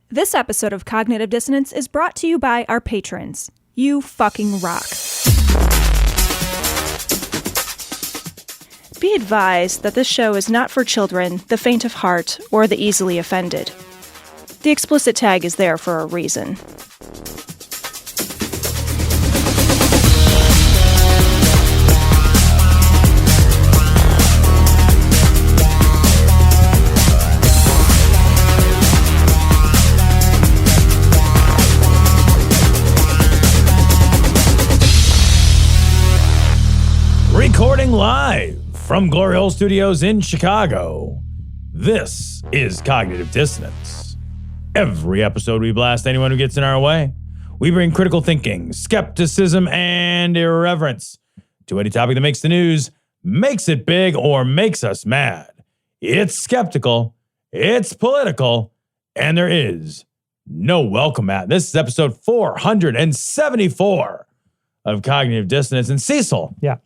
This episode of Cognitive Dissonance is brought to you by our patrons. You fucking rock. Be advised that this show is not for children, the faint of heart, or the easily offended. The explicit tag is there for a reason. Recording live from Glory Hole Studios in Chicago, this is Cognitive Dissonance. Every episode we blast anyone who gets in our way. We bring critical thinking, skepticism, and irreverence to any topic that makes the news, makes it big, or makes us mad. It's skeptical, it's political, and there is no welcome at. This is episode 474 of Cognitive Dissonance. And Cecil. Yeah.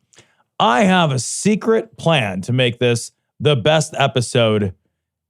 I have a secret plan to make this the best episode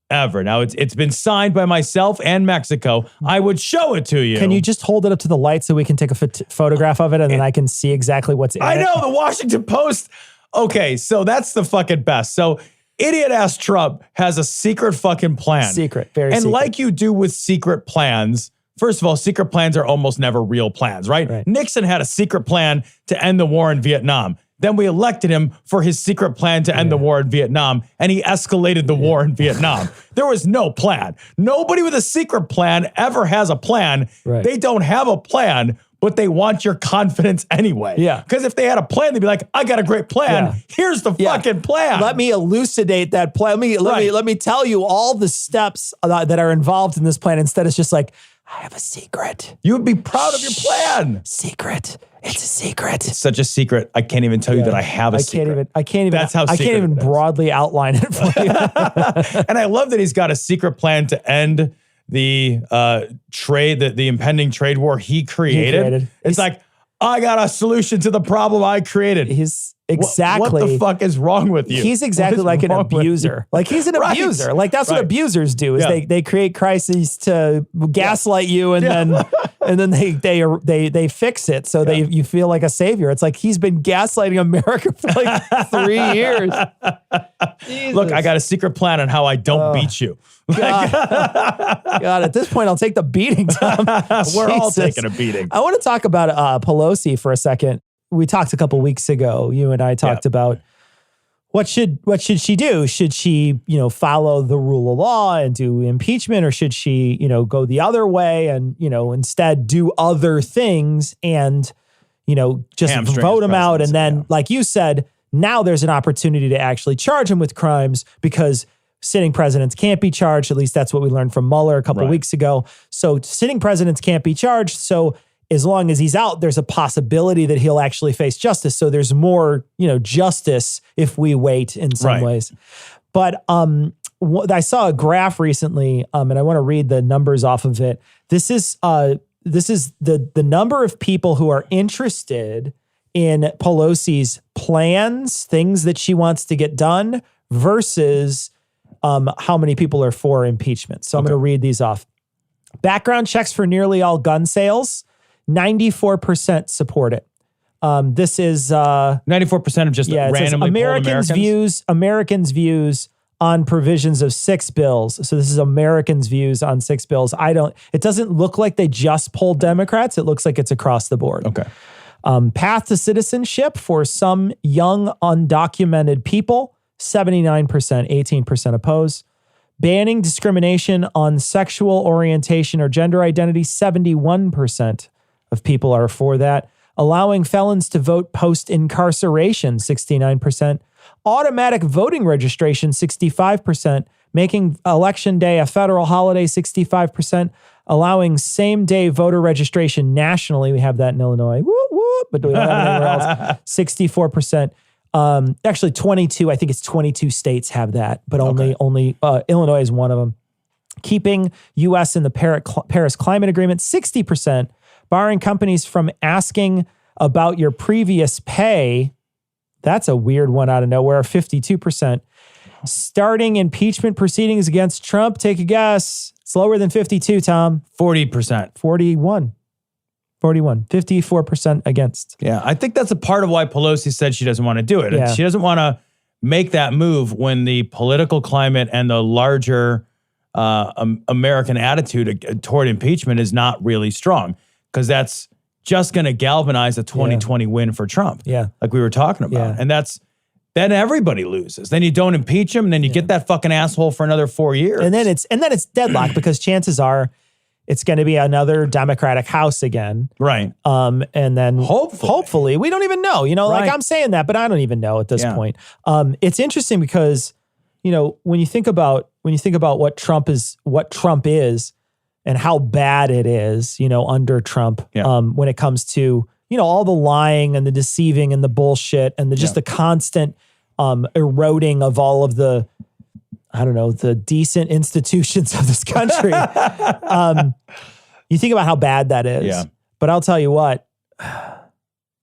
ever. Now, it's been signed by myself and Mexico. I would show it to you. Can you just hold it up to the light so we can take a photograph of it and then I can see exactly what's in it? I know, the Washington Post. Okay, so that's the fucking best. So idiot-ass Trump has a secret fucking plan. Secret, very secret. And like you do with secret plans, first of all, secret plans are almost never real plans, right? Nixon had a secret plan to end the war in Vietnam. Then we elected him for his secret plan to end the war in Vietnam, and he escalated the war in Vietnam. There was no plan. Nobody with a secret plan ever has a plan. Right. They don't have a plan, but they want your confidence anyway. Yeah. Because if they had a plan, they'd be like, I got a great plan. Yeah. Here's the fucking plan. Let me elucidate that plan. Let me tell you all the steps that are involved in this plan. Instead, it's just like, I have a secret. You would be proud of your plan. Secret. It's a secret. It's such a secret. I can't even tell you that I have a secret. I can't even. That's how I can't even broadly outline it for you. And I love that he's got a secret plan to end the the impending trade war he created. It's like, I got a solution to the problem I created. He's exactly. What the fuck is wrong with you? He's exactly like an abuser. Like he's an abuser. Like that's what abusers do. Is they create crises to gaslight you, and then they fix it so you feel like a savior. It's like he's been gaslighting America for like 3 years. Look, I got a secret plan on how I don't beat you. God, at this point, I'll take the beating, Tom. We're all taking a beating. I want to talk about Pelosi for a second. We talked a couple weeks ago. You and I talked about what should she do? Should she, follow the rule of law and do impeachment, or should she, go the other way and, instead do other things and, just vote him out? And then, like you said, now there's an opportunity to actually charge him with crimes because sitting presidents can't be charged. At least that's what we learned from Mueller a couple weeks ago. So sitting presidents can't be charged. So as long as he's out, there's a possibility that he'll actually face justice. So there's more, justice if we wait in some ways. But I saw a graph recently, and I want to read the numbers off of it. This is the number of people who are interested in Pelosi's plans, things that she wants to get done, versus how many people are for impeachment. So I'm going to read these off. Background checks for nearly all gun sales. 94% support it. This is 94% of just randomly Americans' views on provisions of 6 bills. So this is Americans' views on 6 bills. It doesn't look like they just polled Democrats. It looks like it's across the board. Okay. Path to citizenship for some young undocumented people, 79%, 18% oppose. Banning discrimination on sexual orientation or gender identity, 71% of people are for that. Allowing felons to vote post-incarceration, 69%. Automatic voting registration, 65%. Making Election Day a federal holiday, 65%. Allowing same-day voter registration nationally. We have that in Illinois. Whoop, whoop, but do we don't have it anywhere else? 64%. Actually 22, I think it's 22 states have that, but only Illinois is one of them. Keeping U.S. in the Paris Climate Agreement, 60%. Barring companies from asking about your previous pay, that's a weird one out of nowhere, 52%. starting impeachment proceedings against Trump. Take a guess. It's lower than 52, Tom. 40%. 41. 54% against. Yeah, I think that's a part of why Pelosi said she doesn't want to do it. Yeah. She doesn't want to make that move when the political climate and the larger American attitude toward impeachment is not really strong, because that's just going to galvanize a 2020 win for Trump. Yeah. Like we were talking about. And then everybody loses. Then you don't impeach him, and then you get that fucking asshole for another 4 years. And then it's deadlocked because chances are it's going to be another Democratic House again. Right. And then hopefully, we don't even know, like I'm saying that, but I don't even know at this point. It's interesting because, when you think about what Trump is and how bad it is, under Trump, when it comes to, all the lying and the deceiving and the bullshit and the constant eroding of all of the, the decent institutions of this country. You think about how bad that is. Yeah. But I'll tell you what,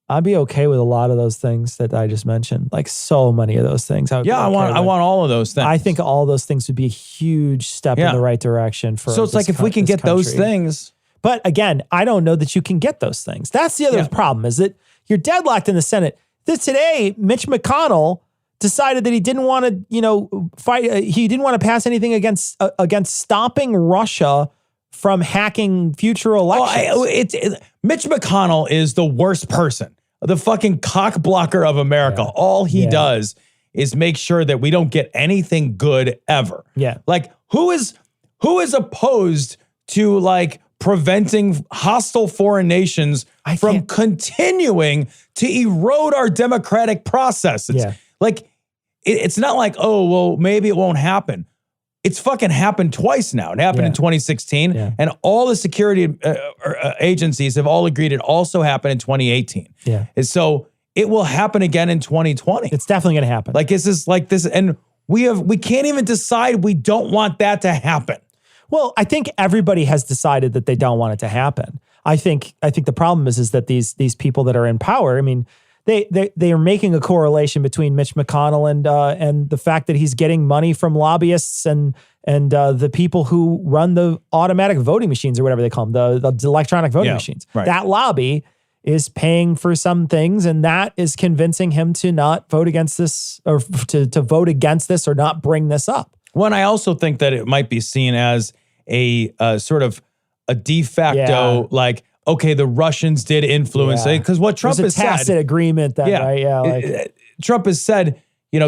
I'd be okay with a lot of those things that I just mentioned. Like so many of those things. I want all of those things. I think all those things would be a huge step in the right direction for. So it's like if we can get those things. But again, I don't know that you can get those things. That's the other problem, is that you're deadlocked in the Senate. Today, Mitch McConnell decided that he didn't want to, fight. He didn't want to pass anything against stopping Russia from hacking future elections. Mitch McConnell is the worst person, the fucking cock blocker of America. Yeah. All he does is make sure that we don't get anything good ever. Yeah. Like who is opposed to like preventing hostile foreign nations from continuing to erode our democratic process? It's not like, oh, well, maybe it won't happen. It's fucking happened twice now. It happened in 2016, and all the security agencies have all agreed it also happened in 2018. Yeah. And so it will happen again in 2020. It's definitely going to happen. Like this is like this, and we can't even decide we don't want that to happen. Well, I think everybody has decided that they don't want it to happen. I think the problem is that these people that are in power, I mean, they are making a correlation between Mitch McConnell and the fact that he's getting money from lobbyists and the people who run the automatic voting machines or whatever they call them, the electronic voting machines. Right. That lobby is paying for some things, and that is convincing him to not vote against this, or to vote against this, or not bring this up. Well, and I also think that it might be seen as a sort of a de facto, like, okay, the Russians did influence it, because what Trump has said, there's a tacit agreement that, right? Yeah, Trump has said,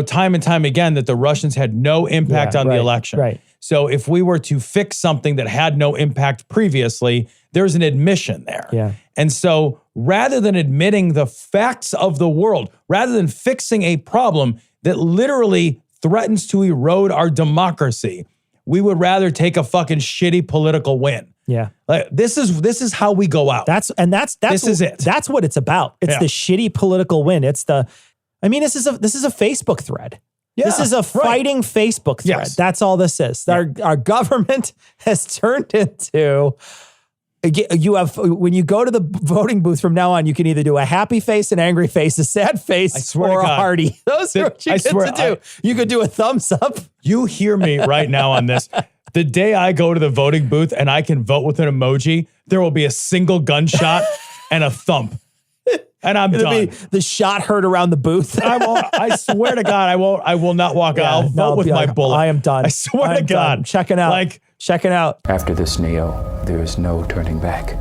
time and time again that the Russians had no impact on the election. Right. So if we were to fix something that had no impact previously, there's an admission there. Yeah. And so rather than admitting the facts of the world, rather than fixing a problem that literally threatens to erode our democracy, we would rather take a fucking shitty political win. Yeah. Like this is how we go out. This is it. That's what it's about. It's the shitty political win. This is a Facebook thread. Yeah, this is a fighting Facebook thread. Yes. That's all this is. Yeah. Our government has turned into, when you go to the voting booth from now on, you can either do a happy face, an angry face, a sad face, or a hearty. Those are what you get to do. You could do a thumbs up. You hear me right now on this. The day I go to the voting booth and I can vote with an emoji, there will be a single gunshot and a thump. And I'm done. Be the shot heard around the booth. I swear to God, I will not walk out. I'll vote with my bullet. I am done. I swear to God. I'm checking out. Checking out. After this, Neo, there is no turning back.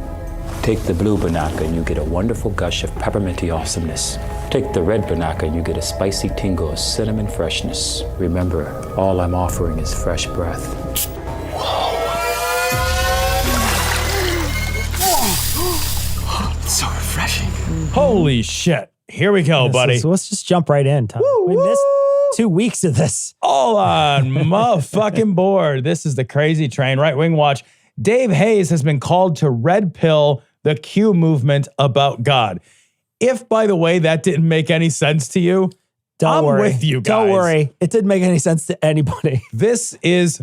Take the blue Banaka and you get a wonderful gush of pepperminty awesomeness. Take the red Banaka and you get a spicy tingle of cinnamon freshness. Remember, all I'm offering is fresh breath. So refreshing. Holy shit. Here we go, buddy. So let's just jump right in, Tom. We missed 2 weeks of this. All on motherfucking board. This is the crazy train. Right Wing Watch. Dave Hayes has been called to red pill the Q movement about God. If, by the way, that didn't make any sense to you, I'm with you guys. Don't worry. It didn't make any sense to anybody. This is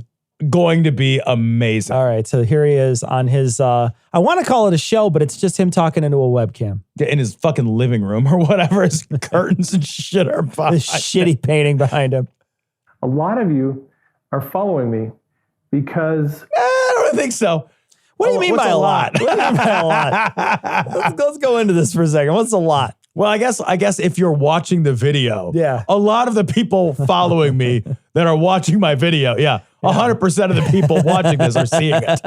going to be amazing. All right. So here he is on his, I want to call it a show, but it's just him talking into a webcam. In his fucking living room or whatever. His curtains and shit are behind. This shitty painting behind him. A lot of you are following me because I don't think so. What do you mean by a lot? What do you mean by a lot? Let's go into this for a second. What's a lot? Well, I guess if you're watching the video, Yeah. a lot of the people following me that are watching my video, 100% of the people watching this are seeing it.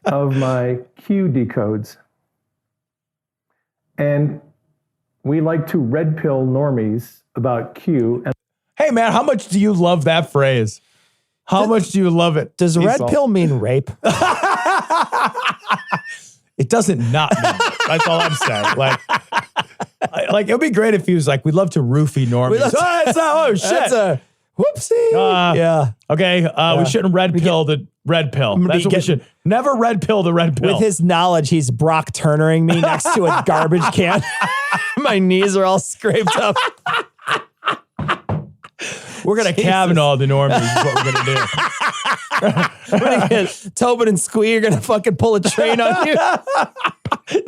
of my Q decodes. And we like to red pill normies about Q. And Hey, man, how much do you love that phrase? How much do you love it? Does red Esau? pill mean rape? It doesn't not mean it. That's all I'm saying. Like it would be great if he was like, we'd love to roofie normies. Oh, shit. That's a whoopsie. Yeah. Okay, we shouldn't red pill the red pill. That's what we should. Never red pill the red pill. With his knowledge, he's Brock Turnering me next to a garbage can. My knees are all scraped up. We're going to Kavanaugh the normies is what we're going to do. We're gonna get Tobin and Squee are going to fucking pull a train on you.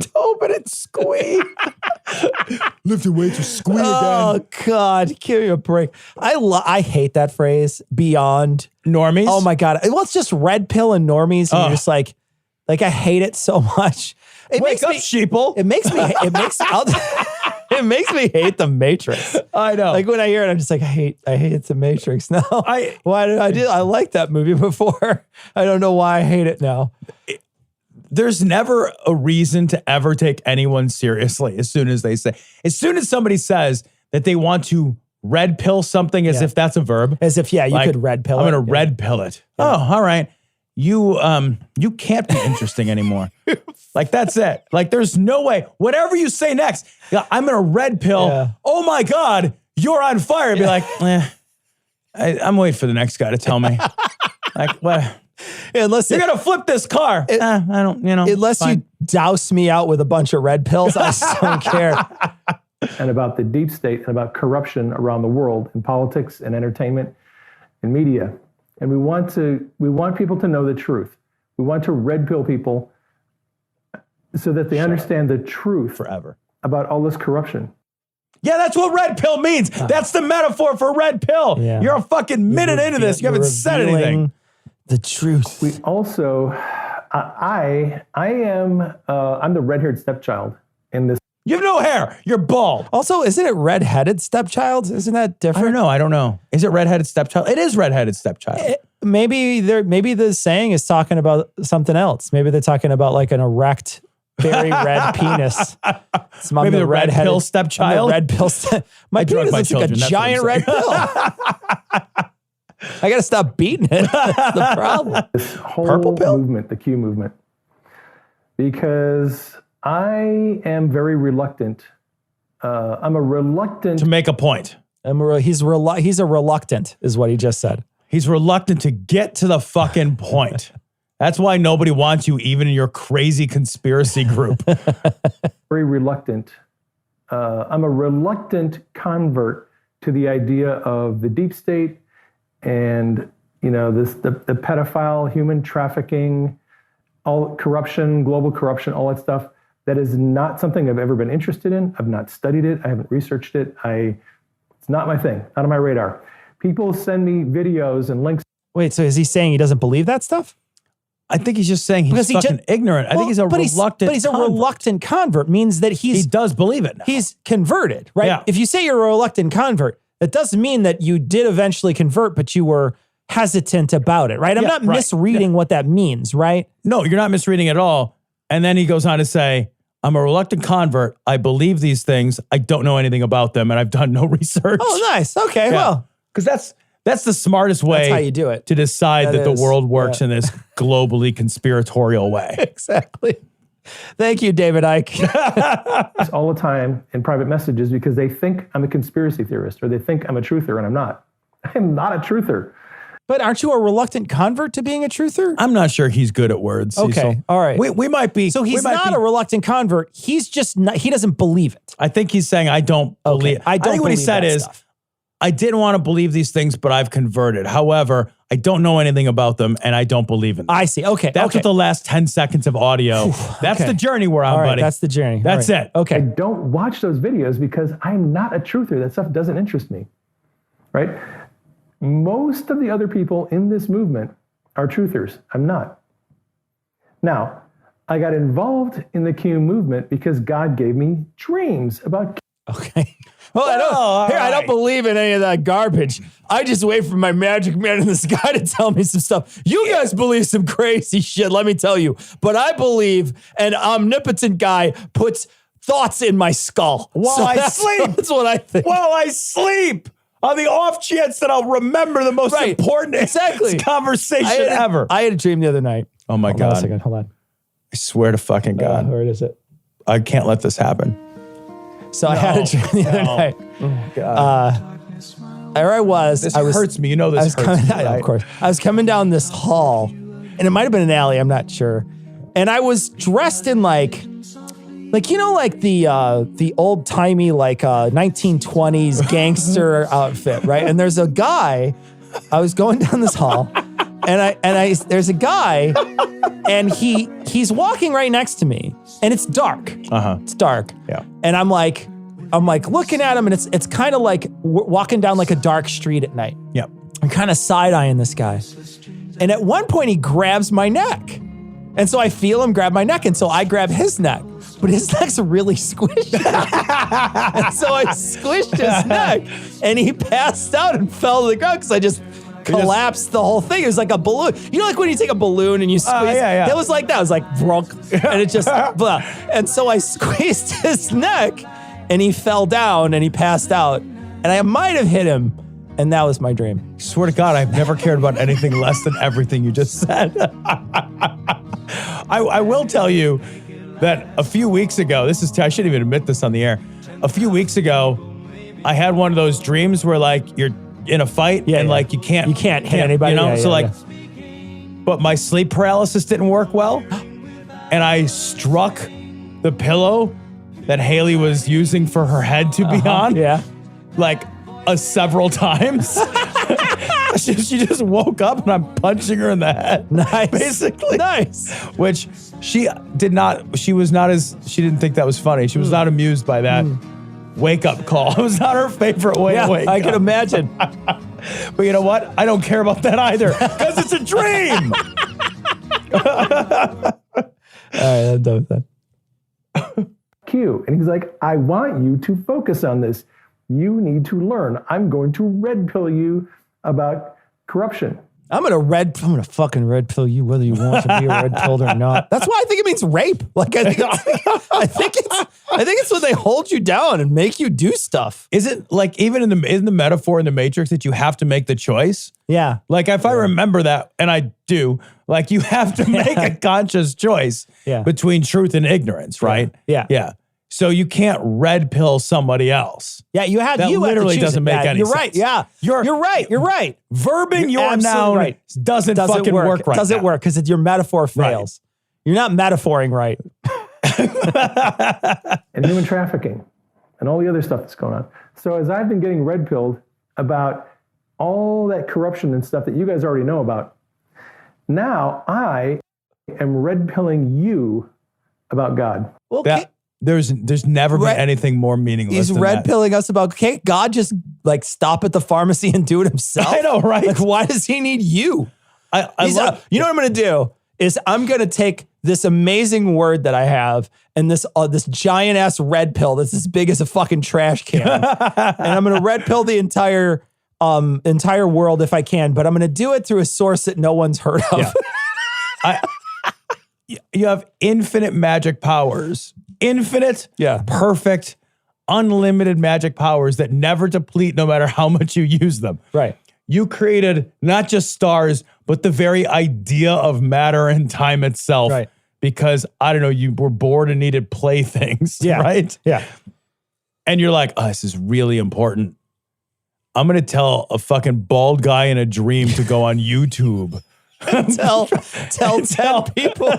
Tobin and Squee. Lift your weights or Squee again. Oh, God. Give me a break. I hate that phrase, beyond. Normies? Oh, my God. Well, it's just red pill and normies. And you're just like I hate it so much. It Wake up, sheeple. It makes me hate the Matrix. I know. Like when I hear it, I'm just like, I hate the Matrix now. Why did I like that movie before? I don't know why I hate it now. There's never a reason to ever take anyone seriously as soon as somebody says that they want to red pill something as if that's a verb. As if, you could red pill it. I'm going to red pill it. Yeah. Oh, all right. You can't be interesting anymore. Like, that's it. Like, there's no way. Whatever you say next, I'm going to red pill. Yeah. Oh my God, you're on fire. Be like, I'm waiting for the next guy to tell me. Like, what? Unless you're going to flip this car. I don't, Unless you douse me out with a bunch of red pills, I just don't care. And about the deep state and about corruption around the world in politics and entertainment and media. And we want people to know the truth. We want to red pill people so that they understand the truth forever about all this corruption. Yeah, that's what red pill means. That's the metaphor for red pill. Yeah. You're a fucking minute into this. You haven't said anything. The truth. We also, I'm the red-haired stepchild in this. You have no hair. You're bald. Also, isn't it red-headed stepchild? Isn't that different? I don't know. Is it red-headed stepchild? It is red-headed stepchild. Maybe the saying is talking about something else. Maybe they're talking about like an erect, very red penis. Maybe the red pill stepchild. The red pill. My penis looks like a giant red pill. I got to stop beating it. That's the problem. This whole movement, the Q movement, because I am very reluctant. I'm a reluctant to make a point. He's a reluctant, is what he just said. He's reluctant to get to the fucking point. That's why nobody wants you, even in your crazy conspiracy group. Very reluctant. I'm a reluctant convert to the idea of the deep state and the pedophile, human trafficking, all corruption, global corruption, all that stuff. That is not something I've ever been interested in. I've not studied it. I haven't researched it. It's not my thing, not on my radar. People send me videos and links. Wait, so is he saying he doesn't believe that stuff? I think he's just saying he's fucking ignorant. I think he's a reluctant But a reluctant convert means that he does believe it now. He's converted, right? Yeah. If you say you're a reluctant convert, that doesn't mean that you did eventually convert, but you were hesitant about it, right? I'm not misreading what that means, right? No, you're not misreading it at all. And then he goes on to say, I'm a reluctant convert. I believe these things. I don't know anything about them, and I've done no research. Oh, nice. Okay, well. Because that's the smartest way that's how you do it. To decide that the world works in this globally conspiratorial way. Exactly. Thank you, David Icke. All the time in private messages because they think I'm a conspiracy theorist or they think I'm a truther, and I'm not. I'm not a truther. But aren't you a reluctant convert to being a truther? I'm not sure he's good at words. Okay, Cecil. all right. We might be. So he's not a reluctant convert. He's just not, he doesn't believe it. I think he's saying, I don't believe. I think what he said is, I didn't want to believe these things, but I've converted. However, I don't know anything about them, and I don't believe in them. I see. Okay. That's what the last 10 seconds of audio. That's the journey we're on, buddy. That's the journey. That's it. Okay. I don't watch those videos because I'm not a truther. That stuff doesn't interest me, right? Most of the other people in this movement are truthers. I'm not. Now, I got involved in the Q movement because God gave me dreams about. Okay. Well, I don't believe in any of that garbage. I just wait for my magic man in the sky to tell me some stuff. You guys believe some crazy shit, let me tell you. But I believe an omnipotent guy puts thoughts in my skull. While I sleep. That's what I think. While I sleep. On the off chance that I'll remember the most important conversation ever. I had a dream the other night. Oh my God. Hold on a second. Hold on. I swear to fucking God. Where is it? I can't let this happen. So I had a dream the other night. Oh God. There I was. This hurts me. You know this hurts me, right? Of course. I was coming down this hall, and it might have been an alley. I'm not sure. And I was dressed in like the old timey 1920s gangster outfit, right? And there's a guy. I was going down this hall, and there's a guy, and he's walking right next to me, and it's dark. It's dark. Yeah. And I'm like looking at him, and it's kind of like walking down like a dark street at night. Yep. I'm kind of side-eyeing this guy. And at one point, he grabs my neck. And so I feel him grab my neck, and so I grab his neck. But his neck's really squishy. And so I squished his neck, and he passed out and fell to the ground because I just collapsed the whole thing. It was like a balloon. You know, like when you take a balloon and you squeeze? Yeah. It was like that. It was like, vrunk, and it just, blah. And so I squeezed his neck, and he fell down, and he passed out. And I might have hit him, and that was my dream. Swear to God, I've never cared about anything less than everything you just said. I will tell you that a few weeks ago, I shouldn't even admit this on the air. A few weeks ago, I had one of those dreams where like you're in a fight and like you can't hit anybody. You know, but my sleep paralysis didn't work well, and I struck the pillow that Haley was using for her head to be on. Yeah, like several times. She just woke up and I'm punching her in the head. Nice. Basically. Nice. Which she didn't think that was funny. She was not amused by that wake up call. It was not her favorite way to wake up. I can imagine. But you know what? I don't care about that either because it's a dream. All right, I'm done with that. Q. And he's like, I want you to focus on this. You need to learn. I'm going to red pill you about corruption. I'm gonna fucking red pill you whether you want to be red pilled or not. That's why I think it means rape. Like I think it's when they hold you down and make you do stuff. Is it like even in the metaphor in the Matrix that you have to make the choice? Yeah. Like if I remember that, and I do, like you have to make a conscious choice between truth and ignorance, right? Yeah. Yeah. So you can't red pill somebody else. Yeah, you literally doesn't make any sense. You're right. Yeah, you're right. Verbing your noun doesn't fucking work right. Doesn't work because your metaphor fails. Right. You're not metaphoring right. And human trafficking and all the other stuff that's going on. So as I've been getting red pilled about all that corruption and stuff that you guys already know about, now I am red pilling you about God. Well, There's never been anything more meaningless. He's than red that. pilling us about, can't God just like stop at the pharmacy and do it himself? I know, right? Like, why does he need you? You know what I'm going to do is I'm going to take this amazing word that I have and this giant ass red pill that's as big as a fucking trash can, and I'm going to red pill the entire world if I can, but I'm going to do it through a source that no one's heard of. Yeah. You have infinite magic powers. Infinite, perfect, unlimited magic powers that never deplete no matter how much you use them. Right. You created not just stars, but the very idea of matter and time itself. Right. Because, I don't know, you were bored and needed playthings. Yeah. Right? Yeah. And you're like, oh, this is really important. I'm going to tell a fucking bald guy in a dream to go on YouTube. tell 10 people.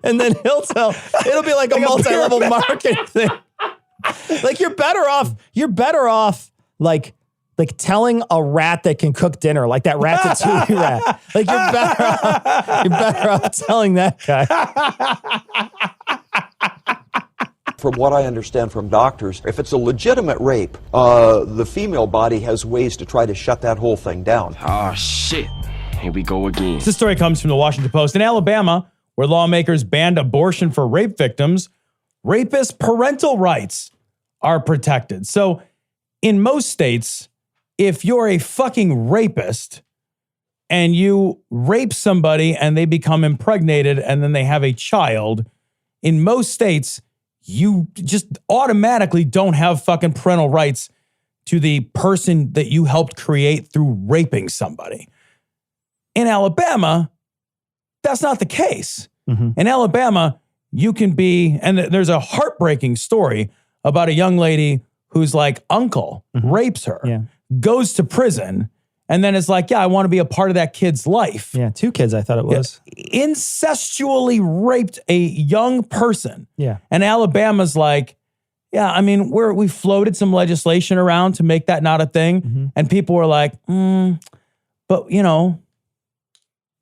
And then it'll be like a multi-level marketing thing. Like you're better off like telling a rat that can cook dinner, like that Ratatouille rat. Like you're better off telling that guy. from what I understand from doctors, if it's a legitimate rape, the female body has ways to try to shut that whole thing down. Oh, shit. Here we go again. This story comes from the Washington Post. In Alabama, where lawmakers banned abortion for rape victims, rapists' parental rights are protected. So in most states, if you're a fucking rapist and you rape somebody and they become impregnated and then they have a child, in most states, you just automatically don't have fucking parental rights to the person that you helped create through raping somebody. In Alabama, that's not the case. In Alabama, you can be, and there's a heartbreaking story about a young lady whose like uncle rapes her, goes to prison, and then is like, yeah, I want to be a part of that kid's life. Yeah, 2 kids, I thought it was. Incestually raped a young person. Yeah. And Alabama's like, yeah, I mean, we floated some legislation around to make that not a thing. And people were like, but you know,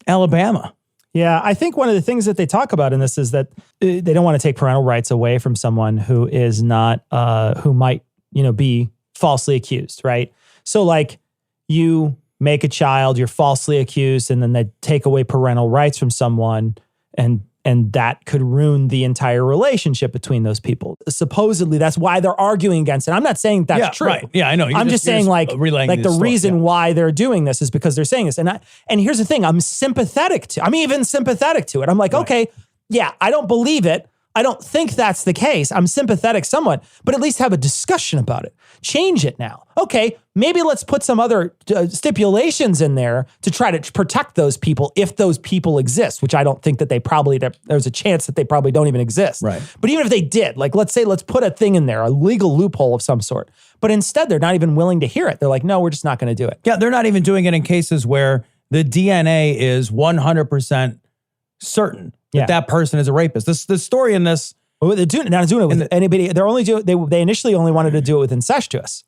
Alabama. Yeah, I think one of the things that they talk about in this is that they don't want to take parental rights away from someone who is not, who might, be falsely accused, right? So like you make a child, you're falsely accused, and then they take away parental rights from someone, and that could ruin the entire relationship between those people. Supposedly, that's why they're arguing against it. I'm not saying that's true. Right. Yeah, I know. I'm just saying like the reason why they're doing this is because they're saying this. And here's the thing, I'm even sympathetic to it. I'm like, okay, yeah, I don't believe it. I don't think that's the case. I'm sympathetic somewhat, but at least have a discussion about it. Change it now. Okay, maybe let's put some other stipulations in there to try to protect those people if those people exist, which I don't think that there's a chance that they probably don't even exist. Right. But even if they did, like let's put a thing in there, a legal loophole of some sort. But instead, they're not even willing to hear it. They're like, no, we're just not going to do it. Yeah, they're not even doing it in cases where the DNA is 100% certain that person is a rapist. The story in this, they're not doing it with anybody. They initially only wanted to do it with incestuous,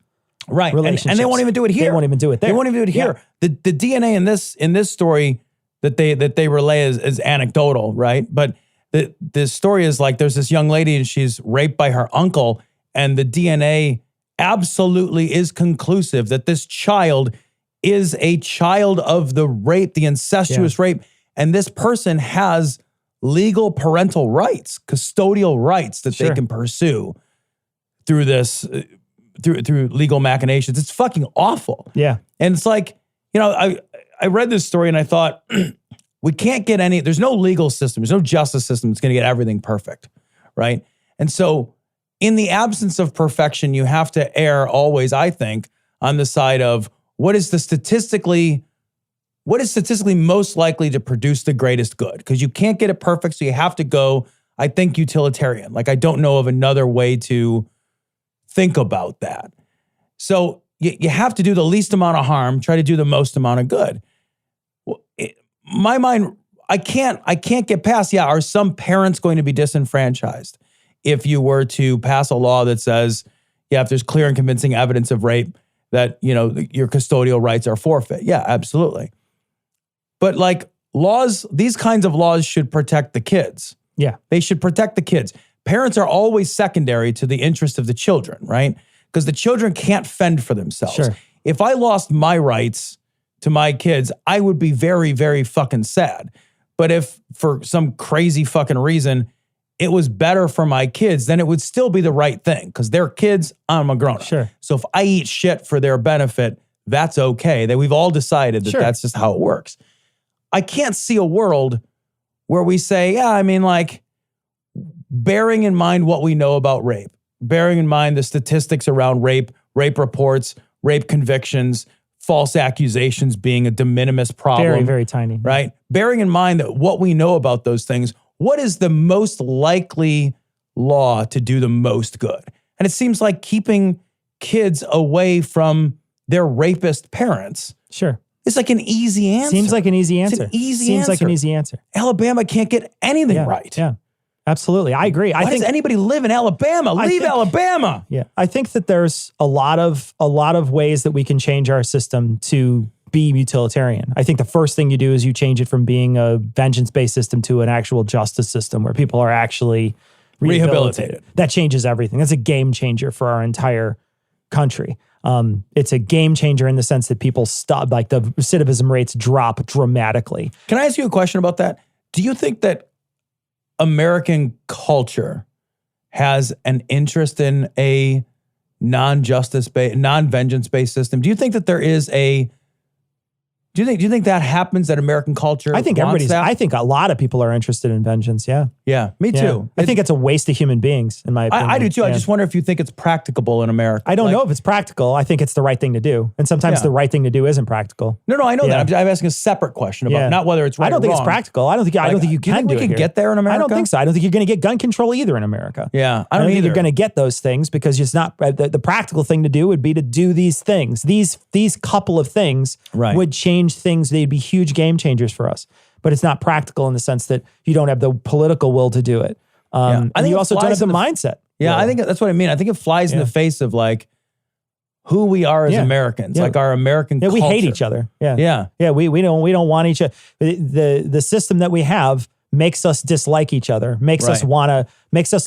right? And they won't even do it here. They won't even do it there. They won't even do it here. Yeah. The DNA in this story that they relay is anecdotal, right? But the story is like there's this young lady and she's raped by her uncle, and the DNA absolutely is conclusive that this child is a child of the rape, the incestuous rape, and this person has legal parental rights, custodial rights that they can pursue through this, through legal machinations. It's fucking awful. Yeah. And it's like, I read this story and I thought, we can't get there's no legal system, there's no justice system that's going to get everything perfect, right? And so in the absence of perfection, you have to err always, I think, on the side of what is statistically most likely to produce the greatest good? Because you can't get it perfect, so you have to go, I think, utilitarian. Like, I don't know of another way to think about that. So you have to do the least amount of harm, try to do the most amount of good. My mind, I can't get past, are some parents going to be disenfranchised if you were to pass a law that says, if there's clear and convincing evidence of rape, that, your custodial rights are forfeit? Yeah, absolutely. But like these kinds of laws should protect the kids. Yeah. They should protect the kids. Parents are always secondary to the interest of the children, right? Because the children can't fend for themselves. Sure. If I lost my rights to my kids, I would be very, very fucking sad. But if for some crazy fucking reason, it was better for my kids, then it would still be the right thing. Because they're kids, I'm a grown-up. Sure. So if I eat shit for their benefit, that's okay. That we've all decided that that's just how it works. I can't see a world where we say, bearing in mind what we know about rape, bearing in mind the statistics around rape reports, rape convictions, false accusations being a de minimis problem. Very, very tiny. Right? Bearing in mind that what we know about those things, what is the most likely law to do the most good? And it seems like keeping kids away from their rapist parents. Sure. It's like an easy answer. Seems like an easy answer. Seems like an easy answer. Alabama can't get anything right. Yeah, absolutely. I agree. Why does anybody live in Alabama? Leave Alabama. Yeah, I think that there's a lot of ways that we can change our system to be utilitarian. I think the first thing you do is you change it from being a vengeance-based system to an actual justice system where people are actually Rehabilitated. That changes everything. That's a game changer for our entire country. It's a game changer in the sense that people stop, like the recidivism rates drop dramatically. Can I ask you a question about that? Do you think that American culture has an interest in a non-justice-based, non-vengeance-based system? Do you think that there is a... Do you think that happens, that American culture? I think I think a lot of people are interested in vengeance. Yeah. Yeah, me too. I think it's a waste of human beings, in my opinion. I do too. Yeah. I just wonder if you think it's practicable in America. I don't know if it's practical. I think it's the right thing to do. And sometimes the right thing to do isn't practical. No, I know that. I'm asking a separate question about not whether it's right or wrong. I don't think it's practical. I don't think you can do it. We can get there in America? I don't think so. I don't think you're going to get gun control either in America. Yeah, I don't think you're going to get those things because it's not the practical thing to do would be to do these things. These couple of things would change things. They'd be huge game changers for us, but it's not practical in the sense that you don't have the political will to do it. I think you also don't have the mindset. Yeah, I think that's what I mean. I think it flies in the face of like who we are as Americans, like our American culture. We hate each other. Yeah. We don't want each other. The system that we have makes us dislike each other, makes us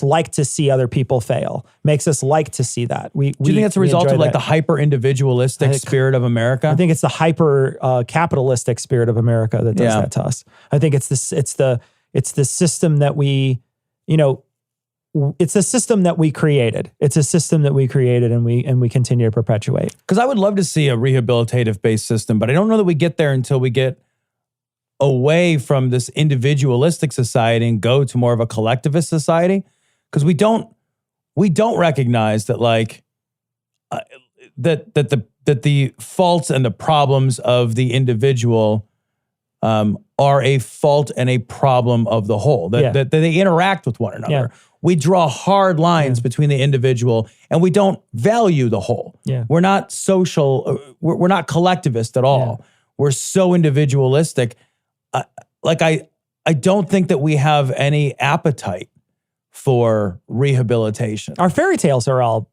like to see other people fail, makes us like to see that. Do you think that's a result of like the hyper individualistic spirit of America? I think it's the hyper capitalistic spirit of America that does that to us. I think it's the system that we, it's a system that we created. It's a system that we created and we continue to perpetuate. Because I would love to see a rehabilitative based system, but I don't know that we get there until we get away from this individualistic society and go to more of a collectivist society, because we don't recognize that like that the faults and the problems of the individual are a fault and a problem of the whole, that they interact with one another. Yeah. We draw hard lines between the individual and we don't value the whole. Yeah. We're not social, we're not collectivist at all. Yeah. We're so individualistic. I don't think that we have any appetite for rehabilitation. Our fairy tales are all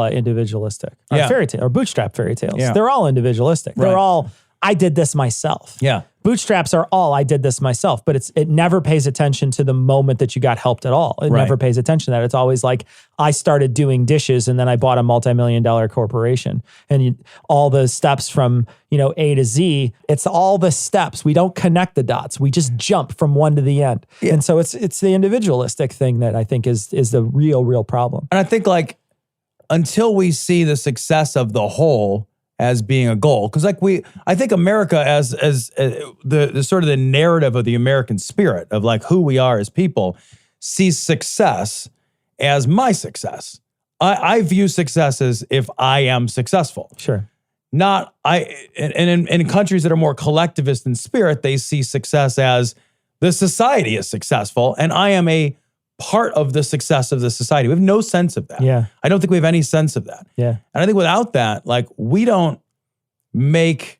individualistic. Our fairy tale or bootstrap fairy tales. Yeah. They're all individualistic. Right. They're all I did this myself. Yeah. Bootstraps are all I did this myself, but it never pays attention to the moment that you got helped at all. It never pays attention to that. It's always like I started doing dishes and then I bought a multi-million-dollar corporation. And all the steps from, A to Z, it's all the steps. We don't connect the dots. We just jump from one to the end. Yeah. And so it's the individualistic thing that I think is the real problem. And I think like until we see the success of the whole as being a goal, because I think America as the sort of the narrative of the American spirit of like who we are as people sees success as my success. I view success as if I am successful. Sure. In countries that are more collectivist in spirit, they see success as the society is successful and I am a part of the success of the society. We have no sense of that. Yeah. I don't think we have any sense of that. Yeah. And I think without that, like we don't make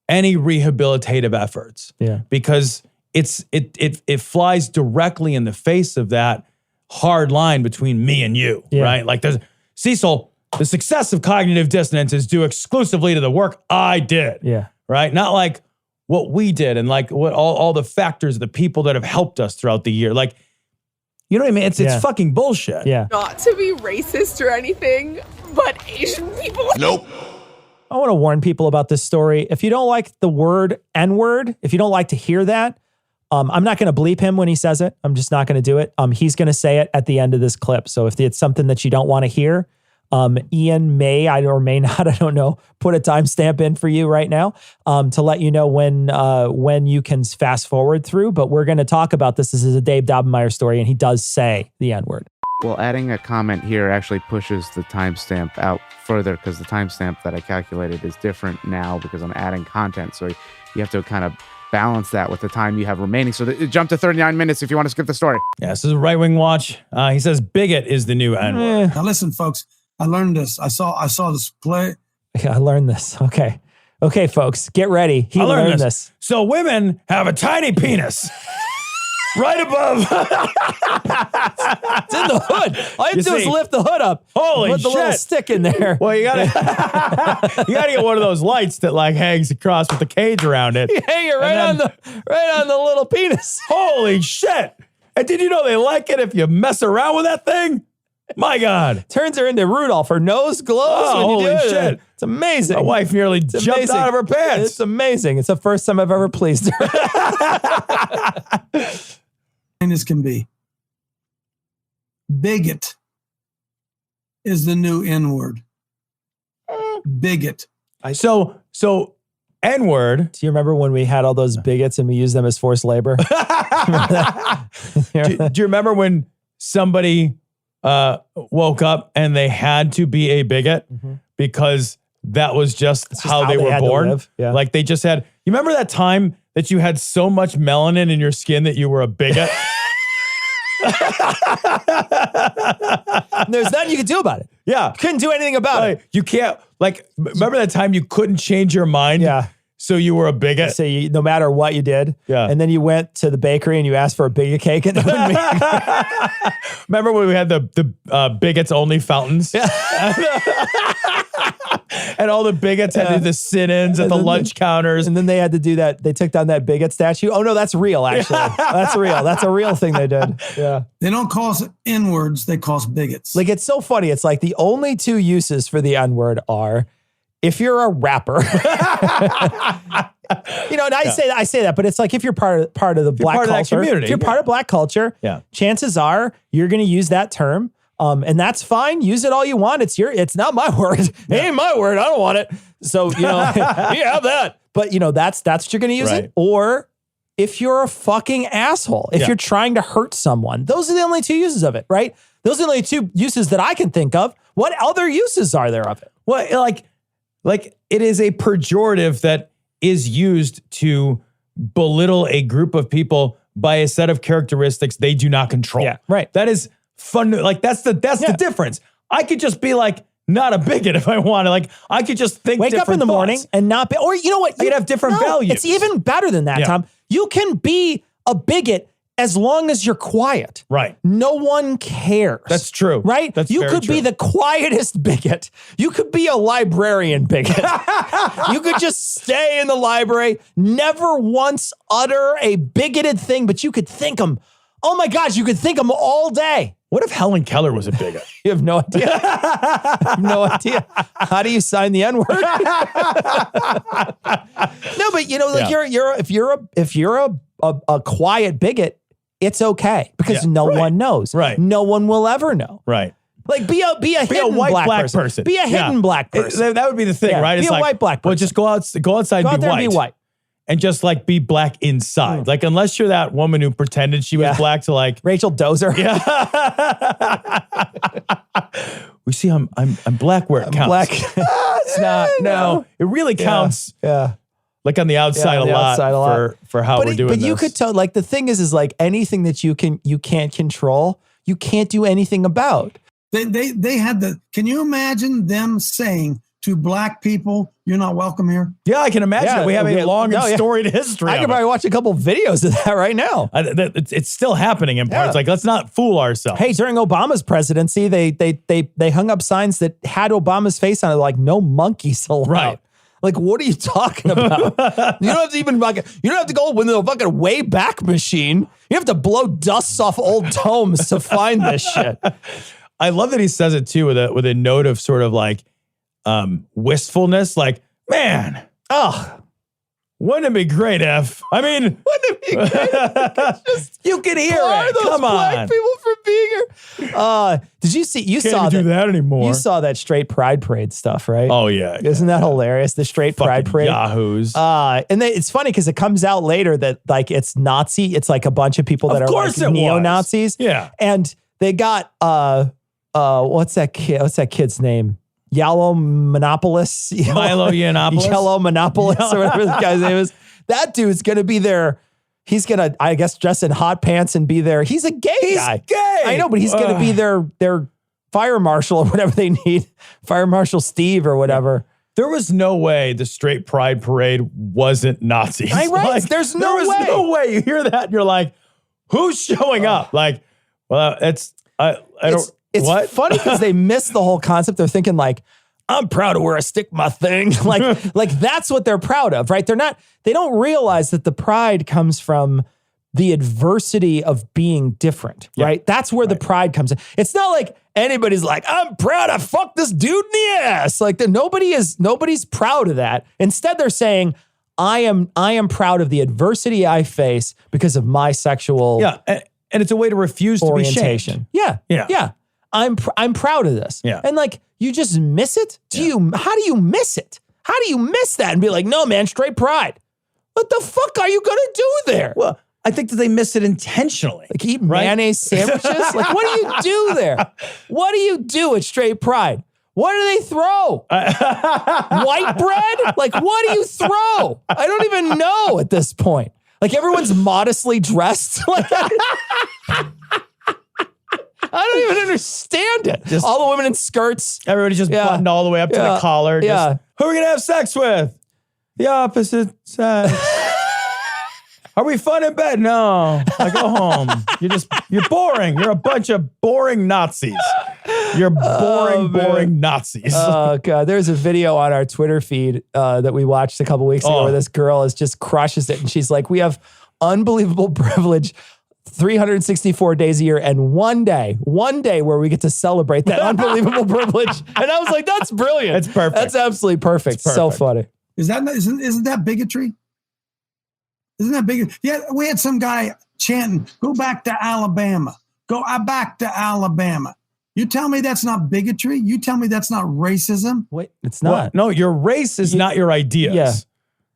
any rehabilitative efforts. Yeah. Because it flies directly in the face of that hard line between me and you, right? Like Cecil, the success of cognitive dissonance is due exclusively to the work I did. Yeah. Right? Not like what we did and like what all the factors, the people that have helped us throughout the year. Like, you know what I mean? It's fucking bullshit. Yeah. Not to be racist or anything, but Asian people. Nope. I want to warn people about this story. If you don't like the word N-word, if you don't like to hear that, I'm not going to bleep him when he says it. I'm just not going to do it. He's going to say it at the end of this clip. So if it's something that you don't want to hear, Ian may or may not, I don't know, put a timestamp in for you right now to let you know when you can fast forward through. But we're going to talk about this. This is a Dave Daubenmire story, and he does say the N-word. Well, adding a comment here actually pushes the timestamp out further because the timestamp that I calculated is different now because I'm adding content. So you have to kind of balance that with the time you have remaining. So jump to 39 minutes if you want to skip the story. Yeah, this is a Right Wing Watch. He says bigot is the new N-word. Now listen, folks. I learned this. I saw this play. Yeah, I learned this. Okay, folks, get ready. He learned this. So women have a tiny penis. Right above. It's in the hood. All you have to do is lift the hood up. Holy put the little stick in there. Well, you gotta get one of those lights that like hangs across with the cage around it. You hang it right on the little penis. Holy shit. And did you know they like it if you mess around with that thing? My God. Turns her into Rudolph. Her nose glows. Oh, when you do holy it. shit. It's amazing. My wife nearly jumped amazing. out of her pants. It's amazing. It's the first time I've ever pleased her. And this can be. Bigot is the new N-word. Bigot. So N-word. Do you remember when we had all those bigots and we used them as forced labor? Do you remember when somebody woke up and they had to be a bigot because that was just how they were born? Yeah. Like they just had, you remember that time that you had so much melanin in your skin that you were a bigot? There's nothing you could do about it. Yeah. You couldn't do anything about it. You can't, like, remember that time you couldn't change your mind? Yeah. So you were a bigot? So no matter what you did. Yeah. And then you went to the bakery and you asked for a bigot cake. And remember when we had the bigots only fountains? Yeah. And all the bigots had to do the sit-ins at the lunch counters. And then they had to do that. They took down that bigot statue. Oh, no, that's real, actually. That's real. That's a real thing they did. Yeah. They don't call us N-words. They call us bigots. Like, it's so funny. It's like the only two uses for the N-word are if you're a rapper. You know, and I say that, but it's like if you're part of the black culture, community, if you're part of black culture, chances are you're going to use that term. And that's fine. Use it all you want. It's not my word. It ain't my word. I don't want it. So, you know, you have that. But, you know, that's what you're going to use it. Or if you're a fucking asshole, if you're trying to hurt someone, those are the only two uses of it, right? Those are the only two uses that I can think of. What other uses are there of it? Well, like it is a pejorative that is used to belittle a group of people by a set of characteristics they do not control. Yeah, right. That is fun. Like that's the difference. I could just be like not a bigot if I wanted. Like I could just think wake up in the morning and not be, or you know what? You could have different values. It's even better than that, Tom. You can be a bigot as long as you're quiet. Right. No one cares. That's true. Right? That's you could be the quietest bigot. You could be a librarian bigot. You could just stay in the library, never once utter a bigoted thing, but you could think them. Oh my gosh, you could think them all day. What if Helen Keller was a bigot? You have no idea. I have no idea. How do you sign the N-word? No, but you know, like if you're a quiet bigot, it's okay because no one knows. Right. No one will ever know. Right. Like be a hidden white black person. person. Be a hidden black person. That would be the thing, right? Be It's a like, white black person. Well, just go outside Go out and there and be white. And just like be black inside. Like unless you're that woman who pretended she was black to like Rachel Dozer. Yeah. We see I'm black where it counts. Black. It's not. No, it really counts. Yeah. Like on the outside a lot for how we're doing But this. you could tell, like the thing is like anything that you can't control, you can't do anything about. They had can you imagine them saying to black people, you're not welcome here? Yeah, I can imagine it. We have a long and storied history. I could probably watch a couple videos of that right now. It's still happening in parts. Like, let's not fool ourselves. Hey, during Obama's presidency, they hung up signs that had Obama's face on it, like no monkeys allowed. Right. Like, what are you talking about? You don't have to even you don't have to go with the fucking Wayback Machine. You have to blow dusts off old tomes to find this shit. I love that he says it too with a note of sort of like wistfulness. Like, man, wouldn't it be great if? I mean, wouldn't it be great? You can hear it. Those Come black on, people for being here. Did you see? You Can't saw do that anymore. You saw that straight pride parade stuff, right? Oh yeah, isn't that hilarious? The straight pride parade, yahoos. And it's funny because it comes out later that like it's Nazi. It's like a bunch of people that are like neo-Nazis. Yeah, and they got what's that kid's name? Yellow Monopolis. Milo Yiannopoulos? Yellow Monopolis or whatever this guy's name is. That dude's going to be there. He's going to, I guess, dress in hot pants and be there. He's a gay guy. He's gay. I know, but he's going to be their fire marshal or whatever they need. Fire Marshal Steve or whatever. There was no way the straight pride parade wasn't Nazis. Right? Like, there was no way. You hear that and you're like, who's showing up? Like, well, it's funny because they missed the whole concept. They're thinking like, I'm proud to wear a stick my thing. like that's what they're proud of, right? They don't realize that the pride comes from the adversity of being different, right? That's where the pride comes in. It's not like anybody's like, I'm proud I fucked this dude in the ass. Like nobody's proud of that. Instead, they're saying, I am proud of the adversity I face because of my sexual and it's a way to refuse orientation. to be shamed. Yeah. I'm proud of this. Yeah. And like, you just miss it? How do you miss it? How do you miss that and be like, no, man, straight pride? What the fuck are you going to do there? Well, I think that they miss it intentionally. Like eat mayonnaise sandwiches? Like, what do you do there? What do you do at straight pride? What do they throw? White bread? Like, what do you throw? I don't even know at this point. Like, everyone's modestly dressed. Like, I don't even understand it. All the women in skirts. Everybody just buttoned all the way up to the collar. Just, who are we going to have sex with? The opposite sex. Are we fun in bed? No. I go home. You're boring. You're a bunch of boring Nazis. You're boring Nazis. Oh, God. There's a video on our Twitter feed that we watched a couple weeks ago where this girl just crushes it. And she's like, we have unbelievable privilege 364 days a year and one day where we get to celebrate that unbelievable privilege. And I was like, that's brilliant. It's perfect. That's absolutely perfect. So funny. Isn't that bigotry? Isn't that big? Yeah, we had some guy chanting, go back to Alabama. Go back to Alabama. You tell me that's not bigotry? You tell me that's not racism? Wait, it's not. Well, no, your race is not your ideas.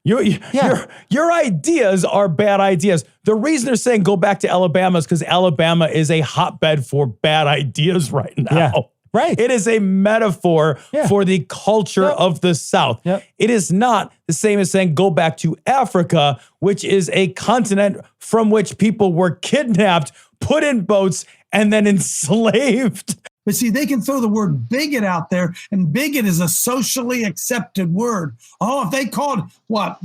Yeah. Your ideas are bad ideas. The reason they're saying go back to Alabama is because Alabama is a hotbed for bad ideas right now. Yeah. Right. It is a metaphor for the culture of the South. Yep. It is not the same as saying go back to Africa, which is a continent from which people were kidnapped, put in boats, and then enslaved. But see, they can throw the word bigot out there, and bigot is a socially accepted word. Oh, if they called what?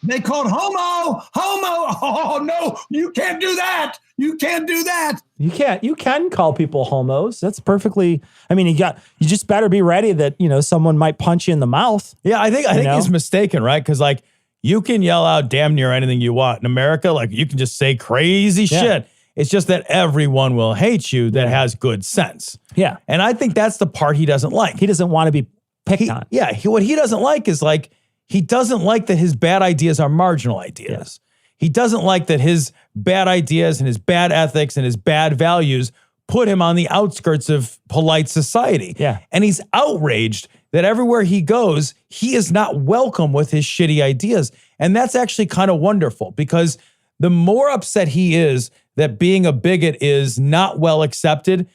They called homo. Oh, no, you can't do that. You can't do that. You can't. You can call people homos. That's perfectly. I mean, you just better be ready that someone might punch you in the mouth. Yeah, I think he's mistaken, right? Because like you can yell out damn near anything you want in America. Like you can just say crazy shit. It's just that everyone will hate you that has good sense. Yeah, and I think that's the part he doesn't like. He doesn't want to be picked on. Yeah, what he doesn't like is like he doesn't like that his bad ideas are marginal ideas. Yeah. He doesn't like that his bad ideas and his bad ethics and his bad values put him on the outskirts of polite society. Yeah. And he's outraged that everywhere he goes, he is not welcome with his shitty ideas. And that's actually kind of wonderful because the more upset he is that being a bigot is not well accepted,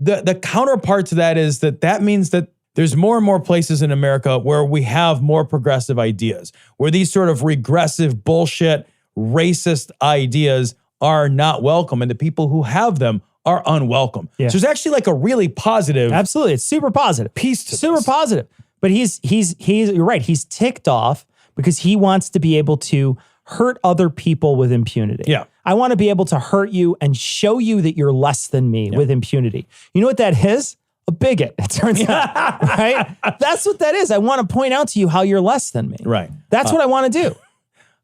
the counterpart to that is that means that there's more and more places in America where we have more progressive ideas, where these sort of regressive bullshit, racist ideas are not welcome, and the people who have them are unwelcome. Yeah. So there's actually like a really positive, absolutely, it's super positive piece to super this. Positive. But he's you're right. He's ticked off because he wants to be able to hurt other people with impunity. Yeah. I want to be able to hurt you and show you that you're less than me with impunity. You know what that is? A bigot, it turns out, right? That's what that is. I want to point out to you how you're less than me. Right. That's what I want to do.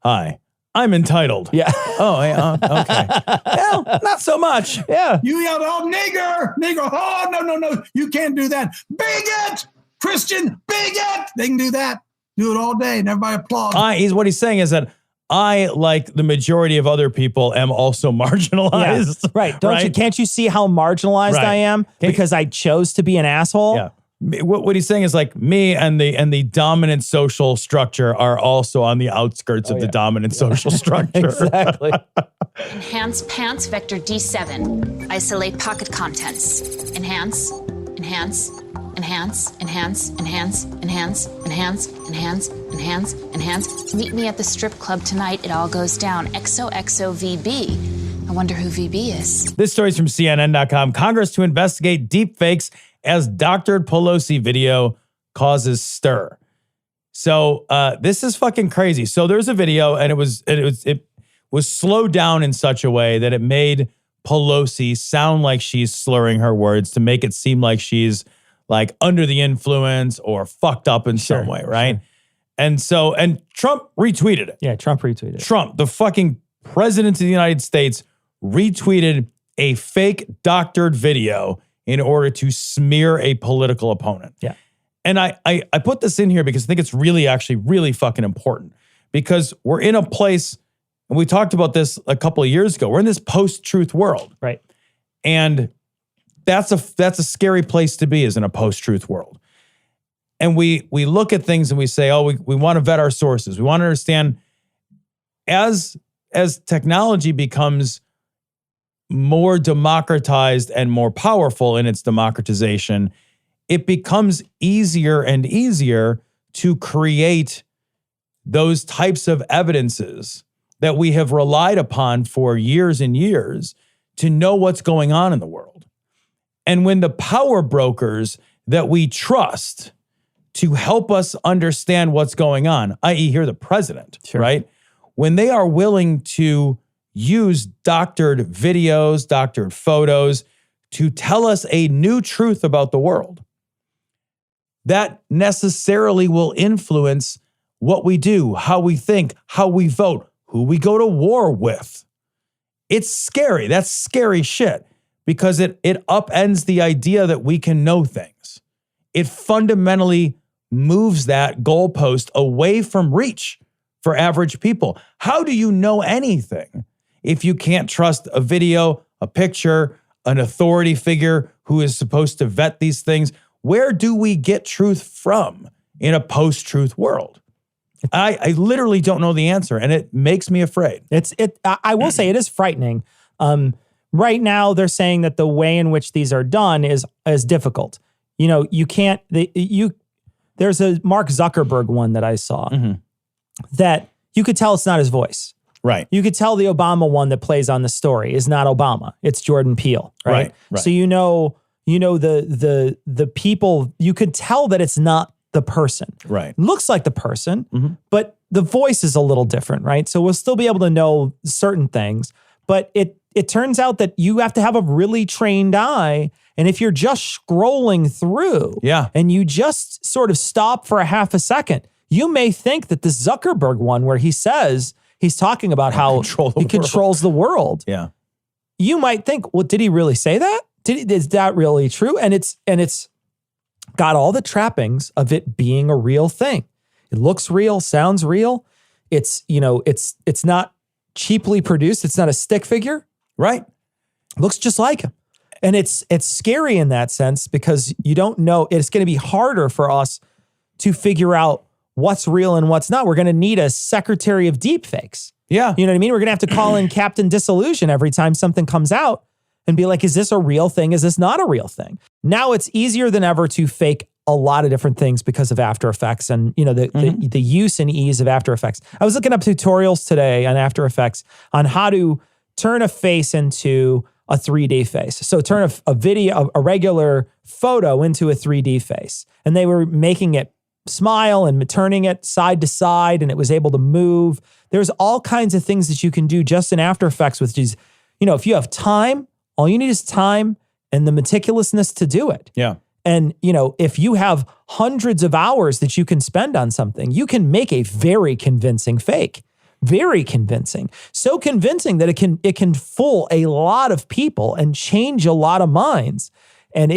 Hi, I'm entitled. Yeah. Oh, yeah, okay. Well, not so much. Yeah. You yelled, oh, nigger. Oh, no. You can't do that. Bigot, Christian, bigot. They can do that. Do it all day and everybody applauds. What he's saying is that I, like the majority of other people, am also marginalized. Yeah. Right. Can't you see how marginalized I am because I chose to be an asshole? Yeah. What he's saying is like me and the dominant social structure are also on the outskirts of the dominant social structure. Exactly. Enhance pants vector D7. Isolate pocket contents. Enhance. Meet me at the strip club tonight. It all goes down. XOXOVB. I wonder who VB is. This story's from CNN.com. Congress to investigate deepfakes as doctored Pelosi video causes stir. So this is fucking crazy. So there's a video, and it was slowed down in such a way that it made Pelosi sound like she's slurring her words to make it seem like she's like under the influence or fucked up in some way, right? Sure. And Trump retweeted it. Yeah, Trump retweeted it. Trump, the fucking President of the United States retweeted a fake doctored video in order to smear a political opponent. Yeah. And I put this in here because I think it's really fucking important, because we're in a place, and we talked about this a couple of years ago, we're in this post-truth world. Right. And that's a scary place to be, is in a post-truth world. And we look at things and we say, oh, we want to vet our sources. We want to understand as technology becomes more democratized and more powerful in its democratization, it becomes easier and easier to create those types of evidences that we have relied upon for years and years to know what's going on in the world. And when the power brokers that we trust to help us understand what's going on, i.e. here the president, right? When they are willing to use doctored videos, doctored photos to tell us a new truth about the world, that necessarily will influence what we do, how we think, how we vote, who we go to war with. It's scary. That's scary shit, because it upends the idea that we can know things. It fundamentally moves that goalpost away from reach for average people. How do you know anything if you can't trust a video, a picture, an authority figure who is supposed to vet these things? Where do we get truth from in a post-truth world? I literally don't know the answer, and it makes me afraid. I will say it is frightening. Right now, they're saying that the way in which these are done is difficult. You know, you can't. There's a Mark Zuckerberg one that I saw that you could tell it's not his voice. Right. You could tell the Obama one that plays on the story is not Obama. It's Jordan Peele. Right. So you know the people. You could tell that it's not the person. Right. Looks like the person, but the voice is a little different. Right. So we'll still be able to know certain things, but it turns out that you have to have a really trained eye. And if you're just scrolling through and you just sort of stop for a half a second, you may think that the Zuckerberg one where he says he's talking about how he controls the world. Yeah. You might think, well, did he really say that? Is that really true? And it's got all the trappings of it being a real thing. It looks real, sounds real. It's not cheaply produced. It's not a stick figure. Right. Looks just like him. And it's scary in that sense because you don't know. It's going to be harder for us to figure out what's real and what's not. We're going to need a secretary of deepfakes. Yeah. You know what I mean? We're going to have to call in Captain Disillusion every time something comes out and be like, is this a real thing? Is this not a real thing? Now it's easier than ever to fake a lot of different things because of After Effects and, you know, the use and ease of After Effects. I was looking up tutorials today on After Effects on how to turn a face into a 3D face. So turn a video, a regular photo into a 3D face. And they were making it smile and turning it side to side and it was able to move. There's all kinds of things that you can do just in After Effects, which is, you know, if you have time, all you need is time and the meticulousness to do it. Yeah. And, you know, if you have hundreds of hours that you can spend on something, you can make a very convincing fake. Very convincing. So convincing that it can fool a lot of people and change a lot of minds. And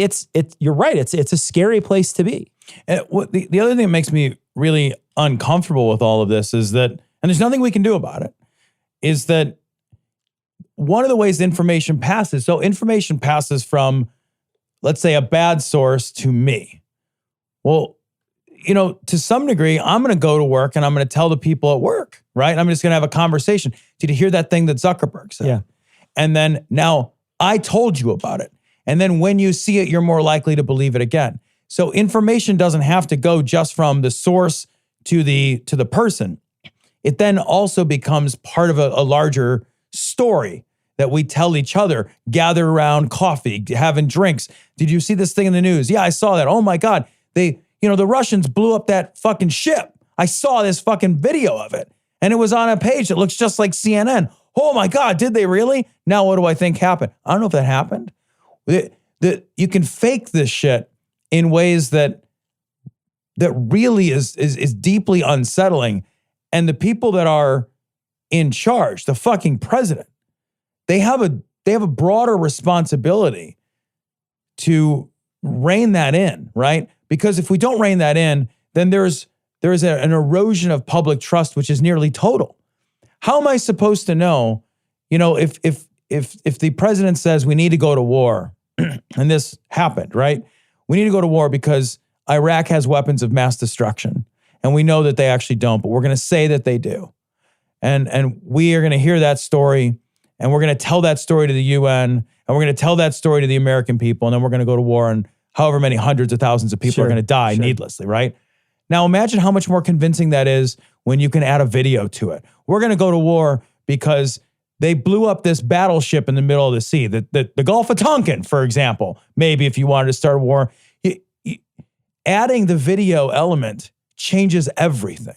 you're right. It's a scary place to be. And the other thing that makes me really uncomfortable with all of this is that, and there's nothing we can do about it, is that one of the ways information passes, so information passes from, let's say, a bad source to me. Well, you know, to some degree, I'm going to go to work and I'm going to tell the people at work, right? I'm just going to have a conversation. Did you hear that thing that Zuckerberg said? Yeah. And then now I told you about it. And then when you see it, you're more likely to believe it again. So information doesn't have to go just from the source to the person. It then also becomes part of a larger story that we tell each other, gather around coffee, having drinks. Did you see this thing in the news? Yeah, I saw that. Oh my God. The Russians blew up that fucking ship. I saw this fucking video of it. And it was on a page that looks just like CNN. Oh my God, did they really? Now what do I think happened? I don't know if that happened. You can fake this shit in ways that really is deeply unsettling. And the people that are in charge, the fucking president. They have a broader responsibility to rein that in, right? Because if we don't rein that in, then there's an erosion of public trust, which is nearly total. How am I supposed to know, if the president says we need to go to war, and this happened, right? We need to go to war because Iraq has weapons of mass destruction, and we know that they actually don't, but we're going to say that they do. And we are going to hear that story, and we're going to tell that story to the UN, and we're going to tell that story to the American people, and then we're going to go to war, and however many hundreds of thousands of people are going to die needlessly, right? Now imagine how much more convincing that is when you can add a video to it. We're going to go to war because they blew up this battleship in the middle of the sea, the Gulf of Tonkin, for example. Maybe if you wanted to start a war, adding the video element changes everything.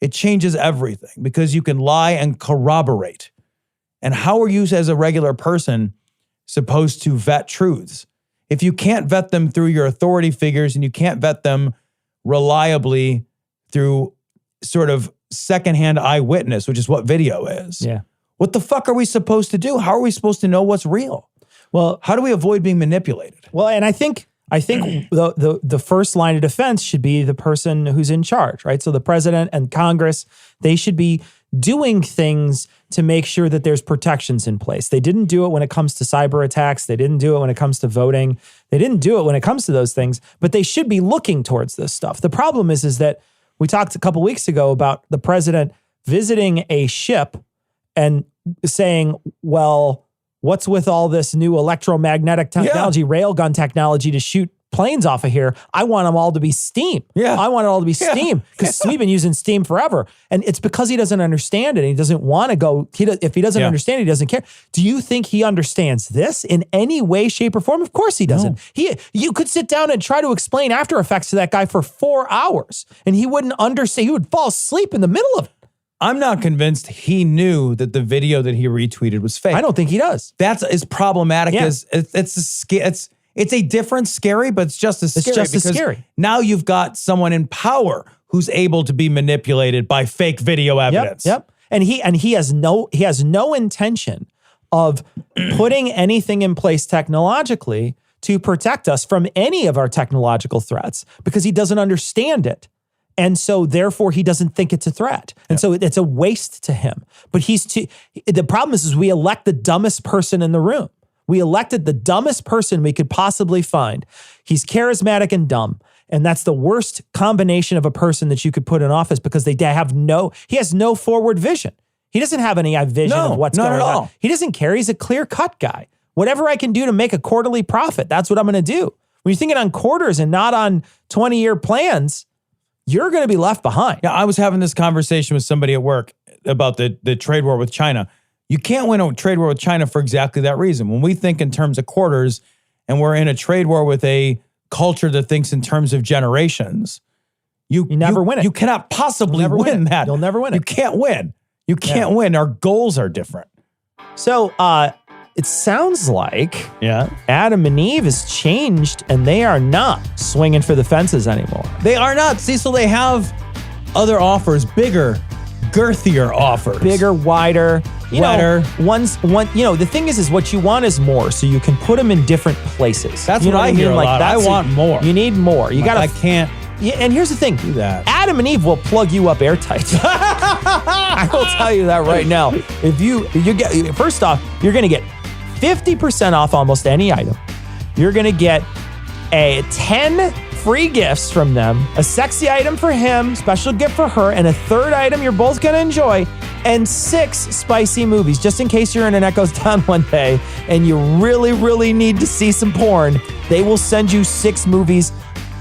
It changes everything because you can lie and corroborate. And how are you as a regular person supposed to vet truths? If you can't vet them through your authority figures and you can't vet them reliably through sort of secondhand eyewitness, which is what video is. Yeah. What the fuck are we supposed to do? How are we supposed to know what's real? Well, how do we avoid being manipulated? Well, and I think the first line of defense should be the person who's in charge, right? So the president and Congress, they should be doing things to make sure that there's protections in place. They didn't do it when it comes to cyber attacks. They didn't do it when it comes to voting. They didn't do it when it comes to those things, but they should be looking towards this stuff. The problem is that we talked a couple weeks ago about the president visiting a ship and saying, well, what's with all this new electromagnetic technology, railgun technology to shoot planes off of here? I want them all to be steam. Yeah. I want it all to be steam because we've been using steam forever. And it's because he doesn't understand it. And he doesn't want to go. If he doesn't understand it, he doesn't care. Do you think he understands this in any way, shape, or form? Of course he doesn't. No. You could sit down and try to explain After Effects to that guy for 4 hours and he wouldn't understand. He would fall asleep in the middle of it. I'm not convinced he knew that the video that he retweeted was fake. I don't think he does. That's as problematic as it's a different scary, but it's just as scary. It's just as scary. Now you've got someone in power who's able to be manipulated by fake video evidence. Yep. And he has no intention of putting anything in place technologically to protect us from any of our technological threats because he doesn't understand it. And so therefore he doesn't think it's a threat. And so it's a waste to him. But the problem is we elect the dumbest person in the room. We elected the dumbest person we could possibly find. He's charismatic and dumb. And that's the worst combination of a person that you could put in office because he has no forward vision. He doesn't have any vision of what's going on. He doesn't care. He's a clear-cut guy. Whatever I can do to make a quarterly profit, that's what I'm going to do. When you're thinking on quarters and not on 20-year plans, you're going to be left behind. Yeah, I was having this conversation with somebody at work about the trade war with China. You can't win a trade war with China for exactly that reason. When we think in terms of quarters and we're in a trade war with a culture that thinks in terms of generations, you never win it. You cannot possibly win that. You'll never win it. You can't win. You can't win. Our goals are different. So it sounds like Adam and Eve has changed and they are not swinging for the fences anymore. They are not. Cecil, they have other offers, bigger, girthier offers. Bigger, wider. The thing is what you want is more, so you can put them in different places. That's what I hear a lot. I want more. You need more. I can't. Yeah, and here's the thing. Do that. Adam and Eve will plug you up airtight. I will tell you that right now. If you get, first off, you're going to get 50% off almost any item. You're going to get 10 free gifts from them, a sexy item for him, special gift for her, and a third item you're both going to enjoy, and 6 spicy movies, just in case your internet goes down one day and you really, really need to see some porn. They will send you 6 movies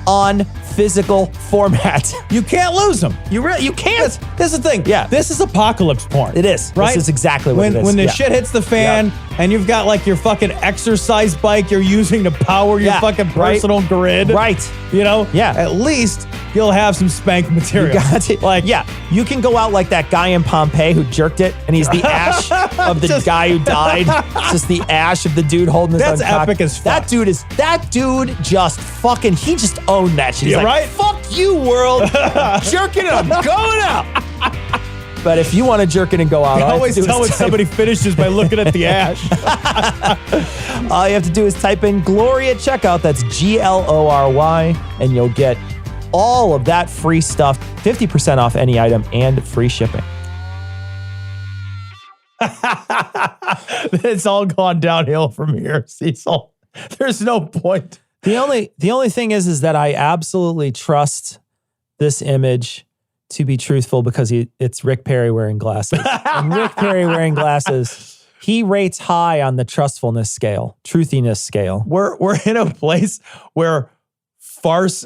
on physical format. You can't lose them. You can't. That's the thing. Yeah. This is apocalypse porn. It is. Right? This is exactly what it is. When the shit hits the fan and you've got like your fucking exercise bike you're using to power your fucking personal grid. Right. You know? Yeah. At least you'll have some spank material. You got it. You can go out like that guy in Pompeii who jerked it and he's the ash of the guy who died. It's just the ash of the dude holding his That's uncocked. epic as fuck. That dude just fucking, he just owned that shit. He's right? Fuck you, world. Jerking it, I'm going out. But if you want to jerk it and go out, I always tell when somebody finishes by looking at the ash. All you have to do is type in Glory at checkout. That's GLORY, and you'll get all of that free stuff, 50% off any item, and free shipping. It's all gone downhill from here, Cecil. There's no point. The only thing is that I absolutely trust this image to be truthful because it's Rick Perry wearing glasses. And Rick Perry wearing glasses, he rates high on the trustfulness scale, truthiness scale. We're in a place where farce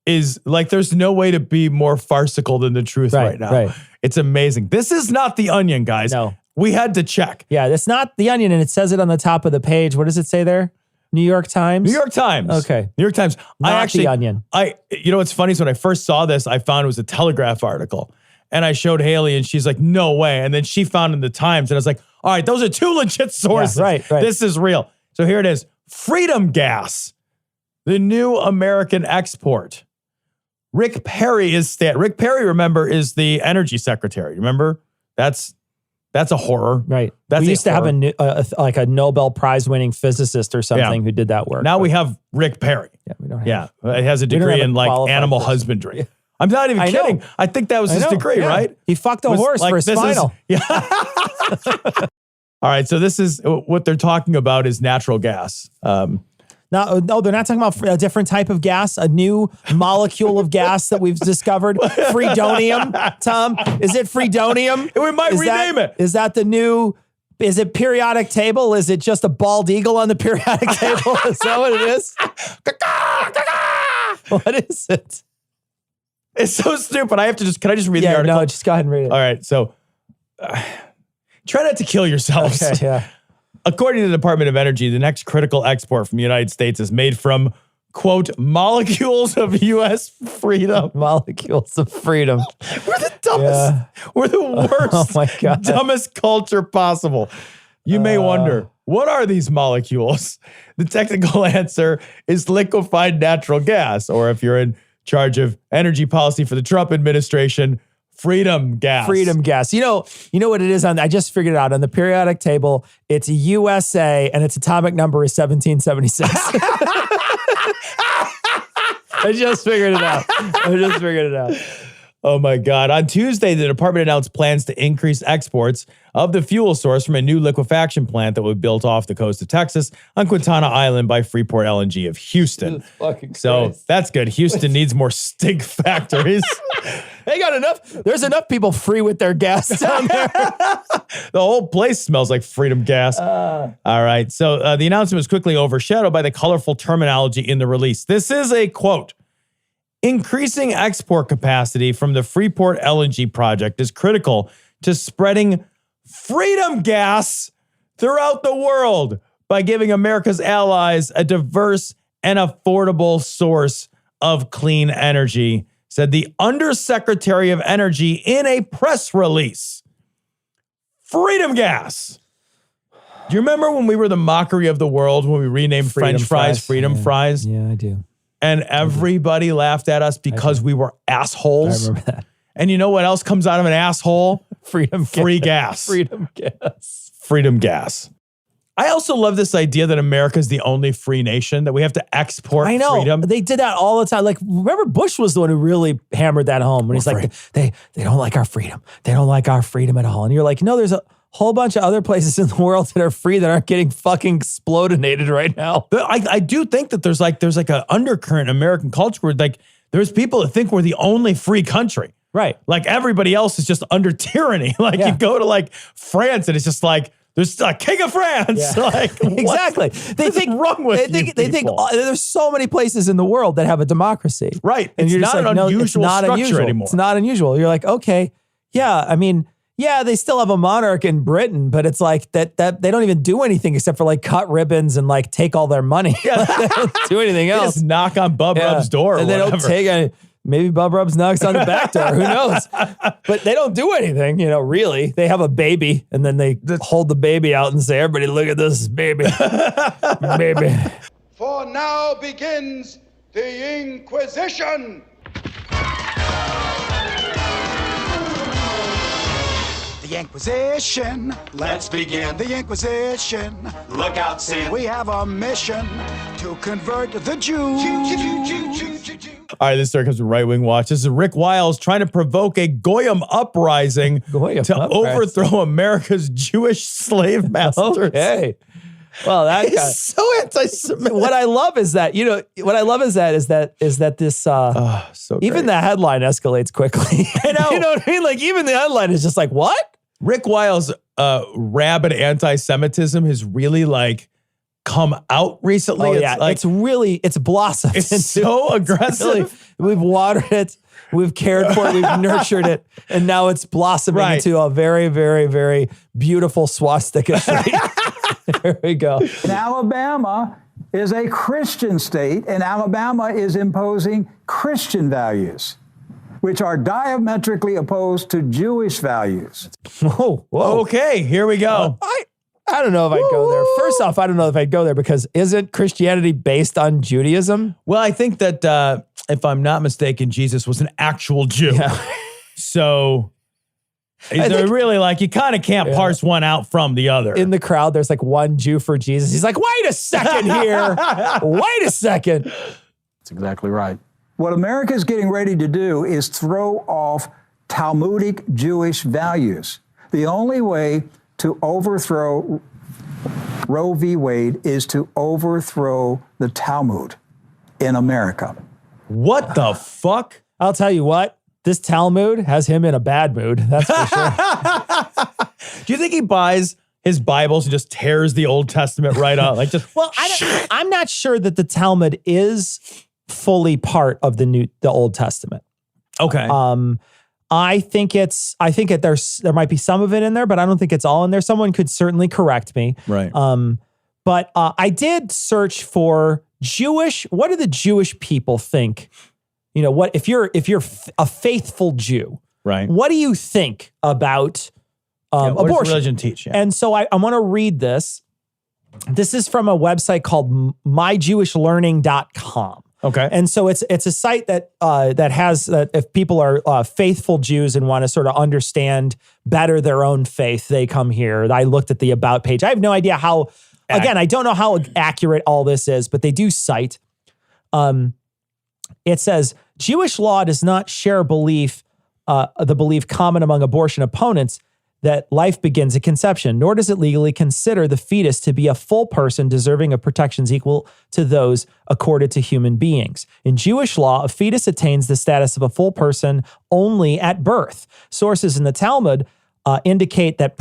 is like, there's no way to be more farcical than the truth right now. Right. It's amazing. This is not The Onion, guys. No. We had to check. Yeah, it's not The Onion, and it says it on the top of the page. What does it say there? New York Times? New York Times. Okay. New York Times. Not The Onion. You know what's funny is when I first saw this, I found it was a Telegraph article. And I showed Haley and she's like, no way. And then she found it in the Times. And I was like, all right, those are two legit sources. Yeah, right. This is real. So here it is. Freedom gas, the new American export. Rick Perry, remember, is the energy secretary. Remember? That's a horror. Right. That's we used to have a Nobel Prize winning physicist or something who did that work. Now we have Rick Perry. Yeah, we don't have. Yeah, he has a degree in like animal husbandry. Yeah. I'm not even kidding. I think that was his degree, right? He fucked a horse for his spinal. All right, so this is what they're talking about is natural gas. No, they're not talking about a different type of gas, a new molecule of gas that we've discovered. Freedonium, Tom. Is it freedonium? We might rename it. Is that the new, is it periodic table? Is it just a bald eagle on the periodic table? Is that what it is? What is it? It's so stupid. Can I just read the article? No, just go ahead and read it. All right, so try not to kill yourselves. Okay, yeah. According to the Department of Energy, the next critical export from the United States is made from, quote, molecules of U.S. freedom. Molecules of freedom. We're the dumbest. Yeah. We're the worst. Oh my God. Dumbest culture possible. You may wonder, what are these molecules? The technical answer is liquefied natural gas, or if you're in charge of energy policy for the Trump administration, freedom gas. Freedom gas. You know what it is I just figured it out on the periodic table. It's USA and its atomic number is 1776. I just figured it out. Oh my God. On Tuesday, the department announced plans to increase exports of the fuel source from a new liquefaction plant that will be built off the coast of Texas on Quintana Island by Freeport LNG of Houston. So that's good. Houston needs more stink factories. They got enough. There's enough people free with their gas down there. The whole place smells like freedom gas. All right. So the announcement was quickly overshadowed by the colorful terminology in the release. This is a quote. Increasing export capacity from the Freeport LNG project is critical to spreading freedom gas throughout the world by giving America's allies a diverse and affordable source of clean energy, said the Undersecretary of Energy in a press release. Freedom gas. Do you remember when we were the mockery of the world when we renamed French fries Freedom Fries? Yeah, I do. And everybody laughed at us because we were assholes. I remember that. And you know what else comes out of an asshole? Free gas. Freedom gas. Freedom gas. I also love this idea that America is the only free nation, that we have to export freedom. They did that all the time. Like, remember Bush was the one who really hammered that home when he's like, they don't like our freedom. They don't like our freedom at all. And you're like, no, there's a whole bunch of other places in the world that are free that aren't getting fucking explodinated right now. I do think that there's like an undercurrent in American culture where like there's people that think we're the only free country. Right. Like everybody else is just under tyranny. Like you go to like France and it's just like, there's a king of France. Yeah. Like exactly. They think wrong with they think there's so many places in the world that have a democracy. Right. And it's you're not just like, an unusual structure anymore. It's not unusual. You're like, okay, yeah, I mean, yeah, they still have a monarch in Britain, but it's like that they don't even do anything except for like cut ribbons and like take all their money. Yeah. They don't do anything else. Just knock on Bub Rub's door or and they whatever. Don't take any. Maybe Bub Rubs knocks on the back door. Who knows? But they don't do anything, really. They have a baby, and then they hold the baby out and say, everybody look at this baby. Baby. For now begins the Inquisition. The Inquisition. Let's begin. The Inquisition. Look out, sin. We have a mission to convert the Jews. All right, this story comes from Right Wing Watch. This is Rick Wiles trying to provoke a Goyim uprising overthrow America's Jewish slave masters. Okay. Well, that He's guy, so anti-Semitic. what I love is that, this so even great. the headline escalates quickly. I know. You know what I mean? Like even the headline is just like, what? Rick Wiles' rabid anti-Semitism has really like come out recently. Oh, yeah. It's blossomed. It's so aggressive. We've watered it. We've cared for it. We've nurtured it. And now it's blossoming into a very, very, very beautiful swastika tree. There we go. And Alabama is a Christian state, and Alabama is imposing Christian values, which are diametrically opposed to Jewish values. Whoa. Okay, here we go. I don't know if I'd go there. First off, I don't know if I'd go there because isn't Christianity based on Judaism? Well, I think that if I'm not mistaken, Jesus was an actual Jew. Yeah. So they're really like, you kind of can't parse one out from the other. In the crowd, there's like one Jew for Jesus. He's like, wait a second here. Wait a second. That's exactly right. What America is getting ready to do is throw off Talmudic Jewish values. The only way to overthrow Roe v. Wade is to overthrow the Talmud in America. What the fuck? I'll tell you what. This Talmud has him in a bad mood. That's for sure. Do you think he buys his Bibles and just tears the Old Testament right out? Like just well, I'm not sure that the Talmud is fully part of the Old Testament. Okay. I think there might be some of it in there, but I don't think it's all in there. Someone could certainly correct me. Right. But I did search for what do the Jewish people think? You know, what if you're a faithful Jew, right? What do you think about what abortion? does religion teach? Yeah. And so I want to read this. This is from a website called mygewishlearning.com. Okay. And so it's a site that has if people are faithful Jews and want to sort of understand better their own faith, they come here. I looked at the about page. I have no idea how. Again, I don't know how accurate all this is, but they do cite. It says Jewish law does not share the belief common among abortion opponents that life begins at conception, nor does it legally consider the fetus to be a full person deserving of protections equal to those accorded to human beings. In Jewish law, a fetus attains the status of a full person only at birth. Sources in the Talmud indicate that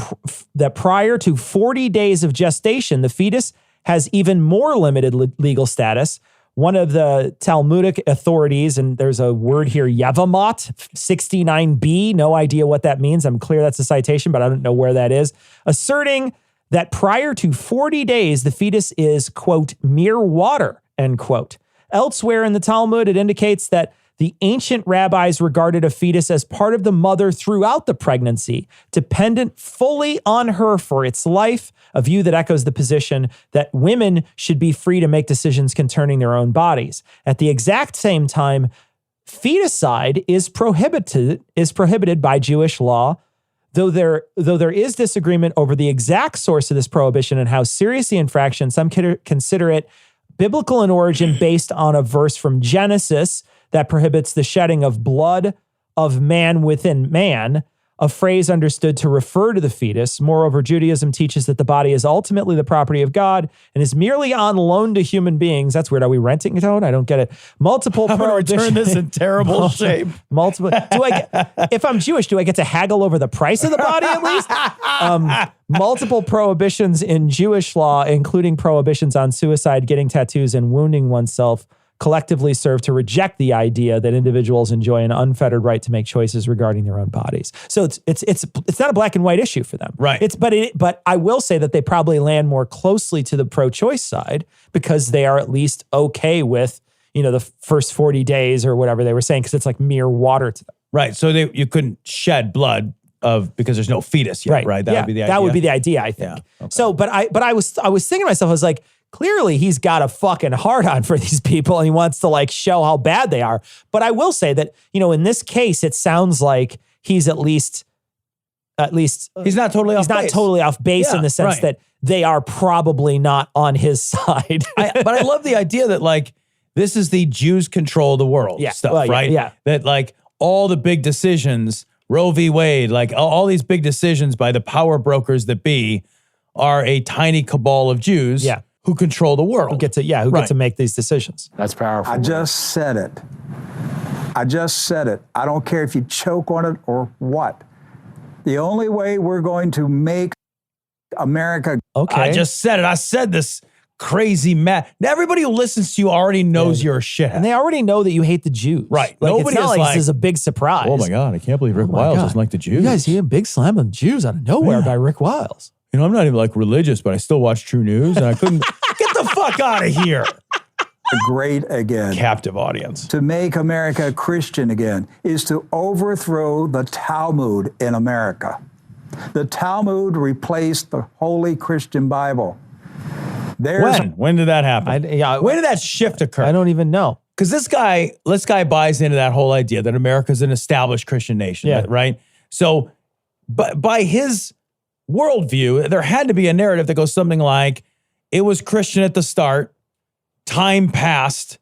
prior to 40 days of gestation, the fetus has even more limited legal status. One of the Talmudic authorities, and there's a word here, Yevamot 69b, no idea what that means. I'm clear that's a citation, but I don't know where that is, asserting that prior to 40 days, the fetus is, quote, mere water, end quote. Elsewhere in the Talmud, it indicates that the ancient rabbis regarded a fetus as part of the mother throughout the pregnancy, dependent fully on her for its life, a view that echoes the position that women should be free to make decisions concerning their own bodies. At the exact same time, feticide is prohibited by Jewish law, though there is disagreement over the exact source of this prohibition and how serious the infraction. Some consider it biblical in origin based on a verse from Genesis that prohibits the shedding of blood of man within man, a phrase understood to refer to the fetus. Moreover, Judaism teaches that the body is ultimately the property of God and is merely on loan to human beings. That's weird. Are we renting it out? I don't get it. Multiple I'm going to return this in terrible shape. If I'm Jewish, do I get to haggle over the price of the body at least? Multiple prohibitions in Jewish law, including prohibitions on suicide, getting tattoos, and wounding oneself, collectively serve to reject the idea that individuals enjoy an unfettered right to make choices regarding their own bodies. So it's not a black and white issue for them. Right. But I will say that they probably land more closely to the pro-choice side because they are at least okay with, the first 40 days or whatever they were saying, because it's like mere water to them. Right. So you couldn't shed blood because there's no fetus yet, right? That would be the idea. That would be the idea, I think. Yeah, okay. So, but I was thinking to myself, I was like, clearly he's got a fucking hard on for these people and he wants to like show how bad they are. But I will say that, in this case, it sounds like he's at least at least he's not totally off base. He's not totally off base in the sense that they are probably not on his side. But I love the idea that like this is the Jews control the world stuff, right? Yeah. That like all the big decisions, Roe v. Wade, like all these big decisions by the power brokers that be are a tiny cabal of Jews who control the world. Who get to make these decisions. That's powerful. I just said it. I don't care if you choke on it or what. The only way we're going to make America. Okay. I just said it. I said this crazy mad. Everybody who listens to you already knows you're a shithead. And they already know that you hate the Jews. Right. Like, Nobody it's not is like this is a big surprise. Oh my God, I can't believe Rick Wiles doesn't like the Jews. You guys hear a big slam on the Jews out of nowhere by Rick Wiles. You know, I'm not even like religious, but I still watch True News and I couldn't get the fuck out of here. Great again. Captive audience. To make America Christian again is to overthrow the Talmud in America. The Talmud replaced the Holy Christian Bible. When did that happen? When did that shift occur? I don't even know. Because this guy buys into that whole idea that America's an established Christian nation, right? So, but by his worldview, there had to be a narrative that goes something like, it was Christian at the start, time passed,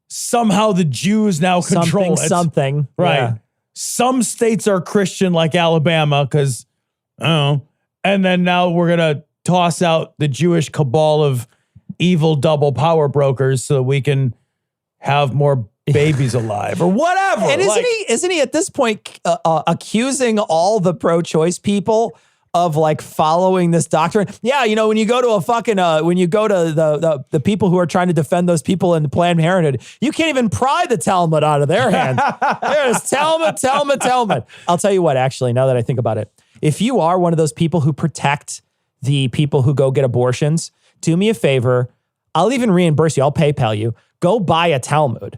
somehow the Jews now control it. Something. Right. Yeah. Some states are Christian like Alabama because, I don't know. And then now we're going to toss out the Jewish cabal of evil double power brokers so that we can have more babies alive or whatever. And isn't he at this point accusing all the pro-choice people of like following this doctrine? Yeah, you know, when you go to a fucking when you go to the people who are trying to defend those people in Planned Parenthood, you can't even pry the Talmud out of their hands. There's Talmud. I'll tell you what, actually, now that I think about it, if you are one of those people who protect the people who go get abortions, do me a favor. I'll even reimburse you. I'll PayPal you. Go buy a Talmud.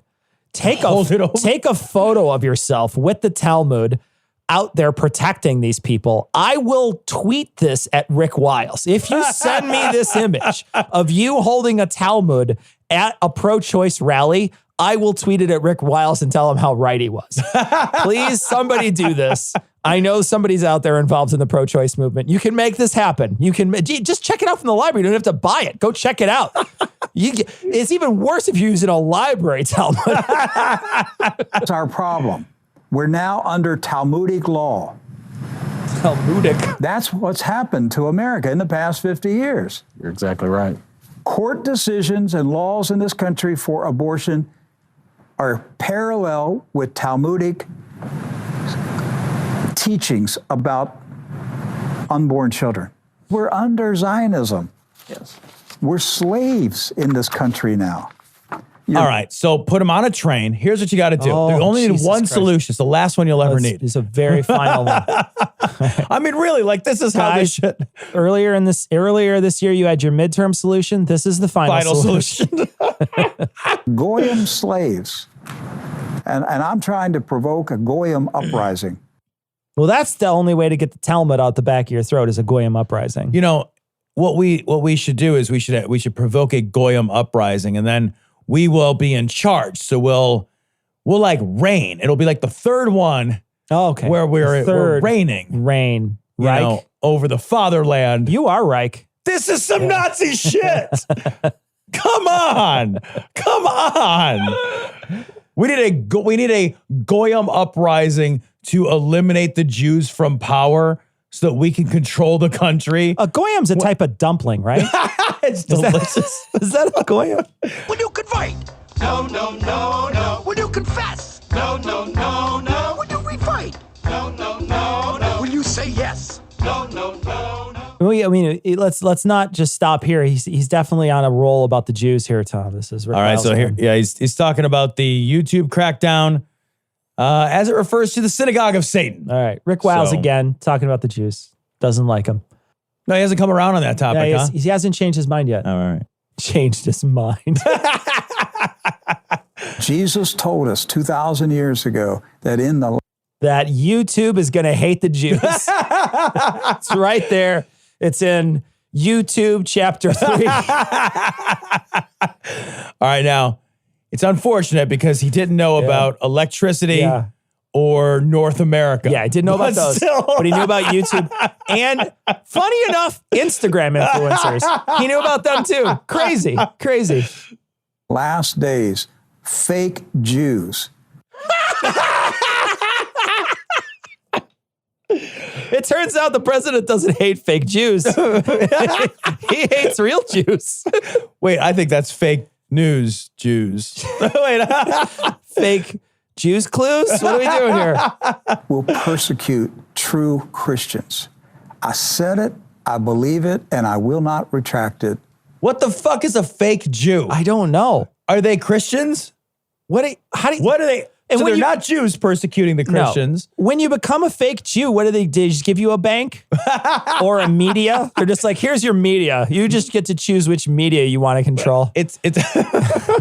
Take a photo of yourself with the Talmud out there protecting these people. I will tweet this at Rick Wiles. If you send me this image of you holding a Talmud at a pro-choice rally, I will tweet it at Rick Wiles and tell him how right he was. Please, somebody do this. I know somebody's out there involved in the pro-choice movement. You can make this happen. You can just check it out from the library. You don't have to buy it. Go check it out. It's even worse if you're using a library Talmud. That's our problem. We're now under Talmudic law. Talmudic. That's what's happened to America in the past 50 years. You're exactly right. Court decisions and laws in this country for abortion are parallel with Talmudic teachings about unborn children. We're under Zionism. Yes. We're slaves in this country now. All right, so put them on a train. Here's what you got to do. You only need one solution. It's the last one you'll ever need. It's a very final one. I mean, really, like this is how this shit. Earlier this year, you had your midterm solution. This is the final solution. Goyim slaves. And I'm trying to provoke a Goyim uprising. Well, that's the only way to get the Talmud out the back of your throat is a Goyim uprising. You know, what we should do is we should provoke a Goyim uprising, and then we will be in charge. So we'll like reign. It'll be like the third one. Oh, okay. Where we're reigning. Reign. Reich. You know, over the fatherland. You are Reich. This is some Nazi shit. Come on. We need a Goyim uprising to eliminate the Jews from power so that we can control the country. A Goyim's a type of dumpling, right? It's delicious. Is that a Goyim? Will you convert? No. Will you confess? No. Will you refight? No. Will you say yes? No. Well, I mean, let's not just stop here. He's definitely on a roll about the Jews here, Tom. This is Rick all right. Wiles So here, he's talking about the YouTube crackdown as it refers to the Synagogue of Satan. All right, Rick Wiles again talking about the Jews. Doesn't like them. No, he hasn't come around on that topic. No, he hasn't changed his mind yet. All right, changed his mind. Jesus told us 2,000 years ago that that YouTube is going to hate the Jews. It's right there. It's in YouTube chapter 3. All right, now, it's unfortunate because he didn't know about electricity or North America. Yeah, I didn't know about those, but he knew about YouTube. And funny enough, Instagram influencers. He knew about them too. Crazy. Last days, fake Jews. It turns out the president doesn't hate fake Jews. He hates real Jews. Wait, I think that's fake news Jews. Wait, fake Jews clues? What are we doing here? Will persecute true Christians. I said it, I believe it, and I will not retract it. What the fuck is a fake Jew? I don't know. Are they Christians? What are they? And so they're not Jews persecuting the Christians. No. When you become a fake Jew, what do they do? They just give you a bank or a media? They're just like, here's your media. You just get to choose which media you want to control. It's you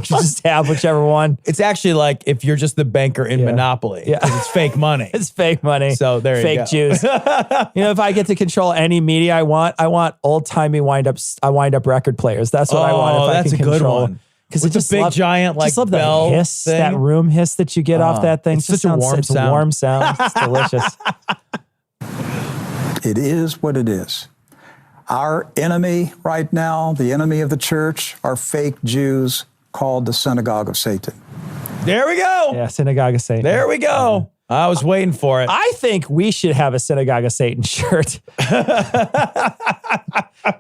just have whichever one. It's actually like if you're just the banker in Monopoly. Yeah. It's fake money. It's fake money. So there you go. Fake Jews. If I get to control any media I want old-timey wind-up record players. That's what I want. That's a good one. Because it's a big giant like love bell that hiss, thing. that room hiss that you get off that thing. It's such a warm sound. It's a warm sound. It's delicious. It is what it is. Our enemy right now, the enemy of the church, are fake Jews called the Synagogue of Satan. There we go. Yeah, Synagogue of Satan. There we go. I was waiting for it. I think we should have a Synagogue of Satan shirt.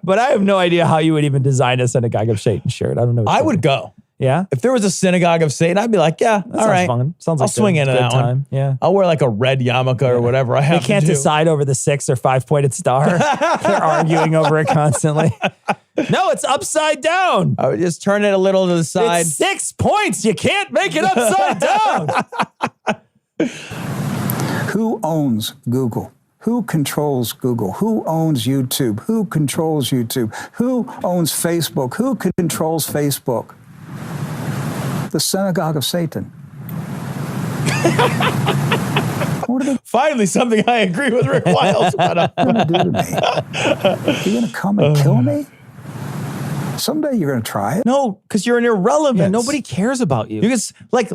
But I have no idea how you would even design a Synagogue of Satan shirt. I don't know. I would go. Yeah? If there was a Synagogue of Satan, I'd be like, yeah, all right. Fun. Sounds like I'll swing into that time. one. Yeah. I'll wear like a red yarmulke or whatever I have They can't to do. decide over the 6 or 5-pointed star. They're arguing over it constantly. No, it's upside down. I would just turn it a little to the side. It's 6 points. You can't make it upside down. Who owns Google? Who controls Google? Who owns YouTube? Who controls YouTube? Who owns Facebook? Who controls Facebook? The Synagogue of Satan. What are they Finally, something I agree with Rick Wiles about. going to do to me? You're going to come and kill me? Someday you're going to try it. No, because you're an irrelevance. Yeah, nobody cares about you. You can,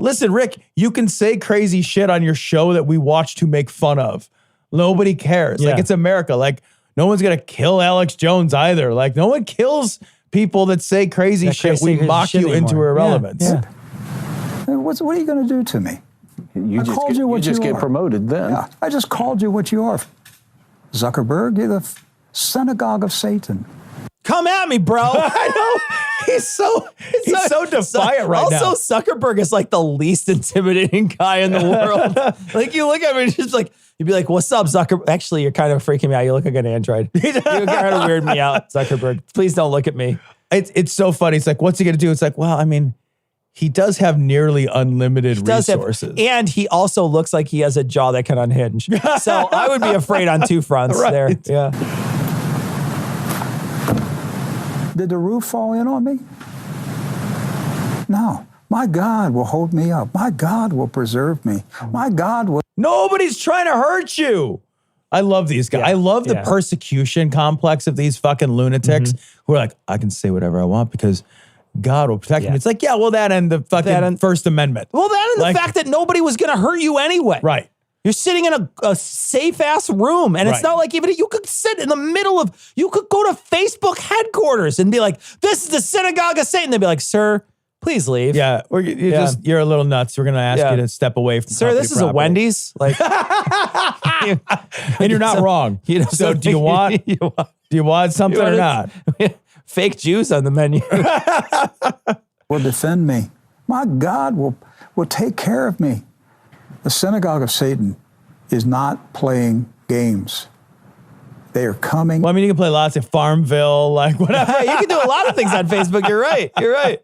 listen, Rick, you can say crazy shit on your show that we watch to make fun of. Nobody cares. Yeah. Like, it's America. Like, no one's going to kill Alex Jones either. Like, no one kills people that say crazy shit. We mock you into irrelevance. Yeah. What are you going to do to me? I called you what you get are. promoted then. Yeah, I just called you what you are. Zuckerberg, you're the Synagogue of Satan. Come at me, bro. I know. He's so defiant right now. Also, Zuckerberg is like the least intimidating guy in the world. Like, you look at him and just like, you'd be like, what's up, Zuckerberg? Actually, you're kind of freaking me out. You look like an android. You kind of weird me out, Zuckerberg. Please don't look at me. It's so funny. It's like, what's he going to do? It's like, well, I mean, he does have nearly unlimited resources. And he also looks like he has a jaw that can unhinge. So I would be afraid on two fronts there. Yeah. Did the roof fall in on me? No. My God will hold me up. My God will preserve me. My God will. Nobody's trying to hurt you. I love these guys. Yeah. I love the persecution complex of these fucking lunatics who are like, I can say whatever I want because God will protect me. It's like, yeah, well, that and the fucking First Amendment. Well, that and the fact that nobody was going to hurt you anyway. Right. You're sitting in a safe-ass room, and it's not like even you could sit in the middle of, you could go to Facebook headquarters and be like, this is the Synagogue of Satan. They'd be like, sir, please leave. Yeah, you're a little nuts. We're going to ask you to step away from Sir, this is a Wendy's. Like, and you're not wrong. So do you want something or not? Fake Jews on the menu. Will defend me. My God will take care of me. The Synagogue of Satan is not playing games. They are coming. Well, I mean, you can play lots of Farmville, like whatever. You can do a lot of things on Facebook. You're right. You're right.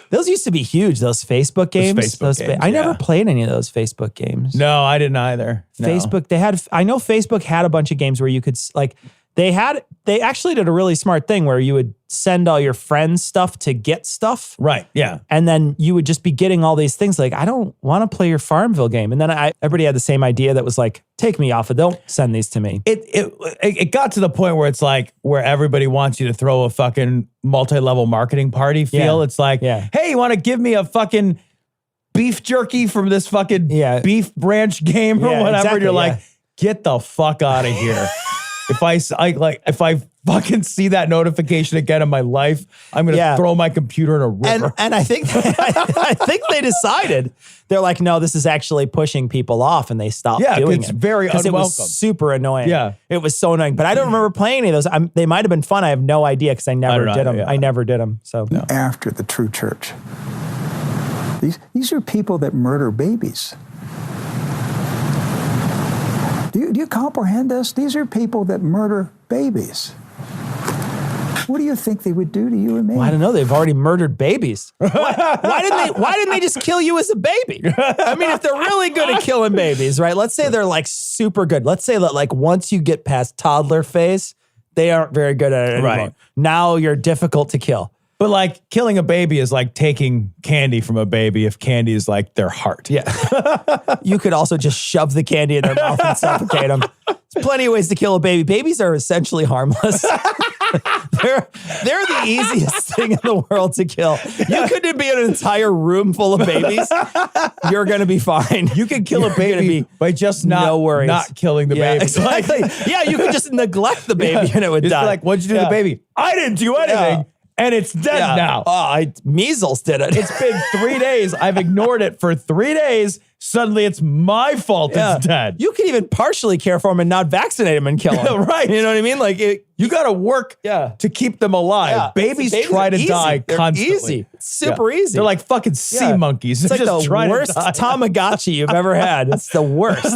Those used to be huge, those Facebook games. I never played any of those Facebook games. No, I didn't either. No. Facebook, I know Facebook had a bunch of games where you could, like, they actually did a really smart thing where you would send all your friends stuff to get stuff. Right, yeah. And then you would just be getting all these things like, I don't want to play your Farmville game. And then everybody had the same idea that was like, take me off it. Don't send these to me. It got to the point where it's like, where everybody wants you to throw a fucking multi-level marketing party feel. Yeah. It's like, hey, you want to give me a fucking beef jerky from this fucking beef branch game or whatever. Exactly, and you're like, get the fuck out of here. If I fucking see that notification again in my life, I'm going to throw my computer in a river. And I think I think they decided, they're like, no, this is actually pushing people off, and they stopped doing it's it. very unwelcome. It was super annoying. Yeah. It was so annoying. But I don't remember playing any of those. They might have been fun. I have no idea because I never did them. I never did them. So After the true church. These are people that murder babies. Do you comprehend this? These are people that murder babies. What do you think they would do to you and me? Well, I don't know. They've already murdered babies. Why didn't they just kill you as a baby? I mean, if they're really good at killing babies, right? Let's say they're like super good. Let's say that like once you get past toddler phase, they aren't very good at it anymore. Right. Now you're difficult to kill. But like killing a baby is like taking candy from a baby if candy is like their heart. Yeah. You could also just shove the candy in their mouth and suffocate them. There's plenty of ways to kill a baby. Babies are essentially harmless. They're the easiest thing in the world to kill. You could be in an entire room full of babies. You're going to be fine. You can kill a baby by just not killing the baby. Exactly. Yeah, you could just neglect the baby and it would die. Like, what'd you do to the baby? I didn't do anything. Yeah. And it's dead now. Measles did it. It's been 3 days. I've ignored it for 3 days. Suddenly it's my fault it's dead. You can even partially care for them and not vaccinate them and kill them. Right. You know what I mean? Like you got to work to keep them alive. Yeah. Babies try to die They're constantly. easy. It's super easy. They're like fucking sea monkeys. It's They're like just the worst Tamagotchi you've ever had. It's the worst.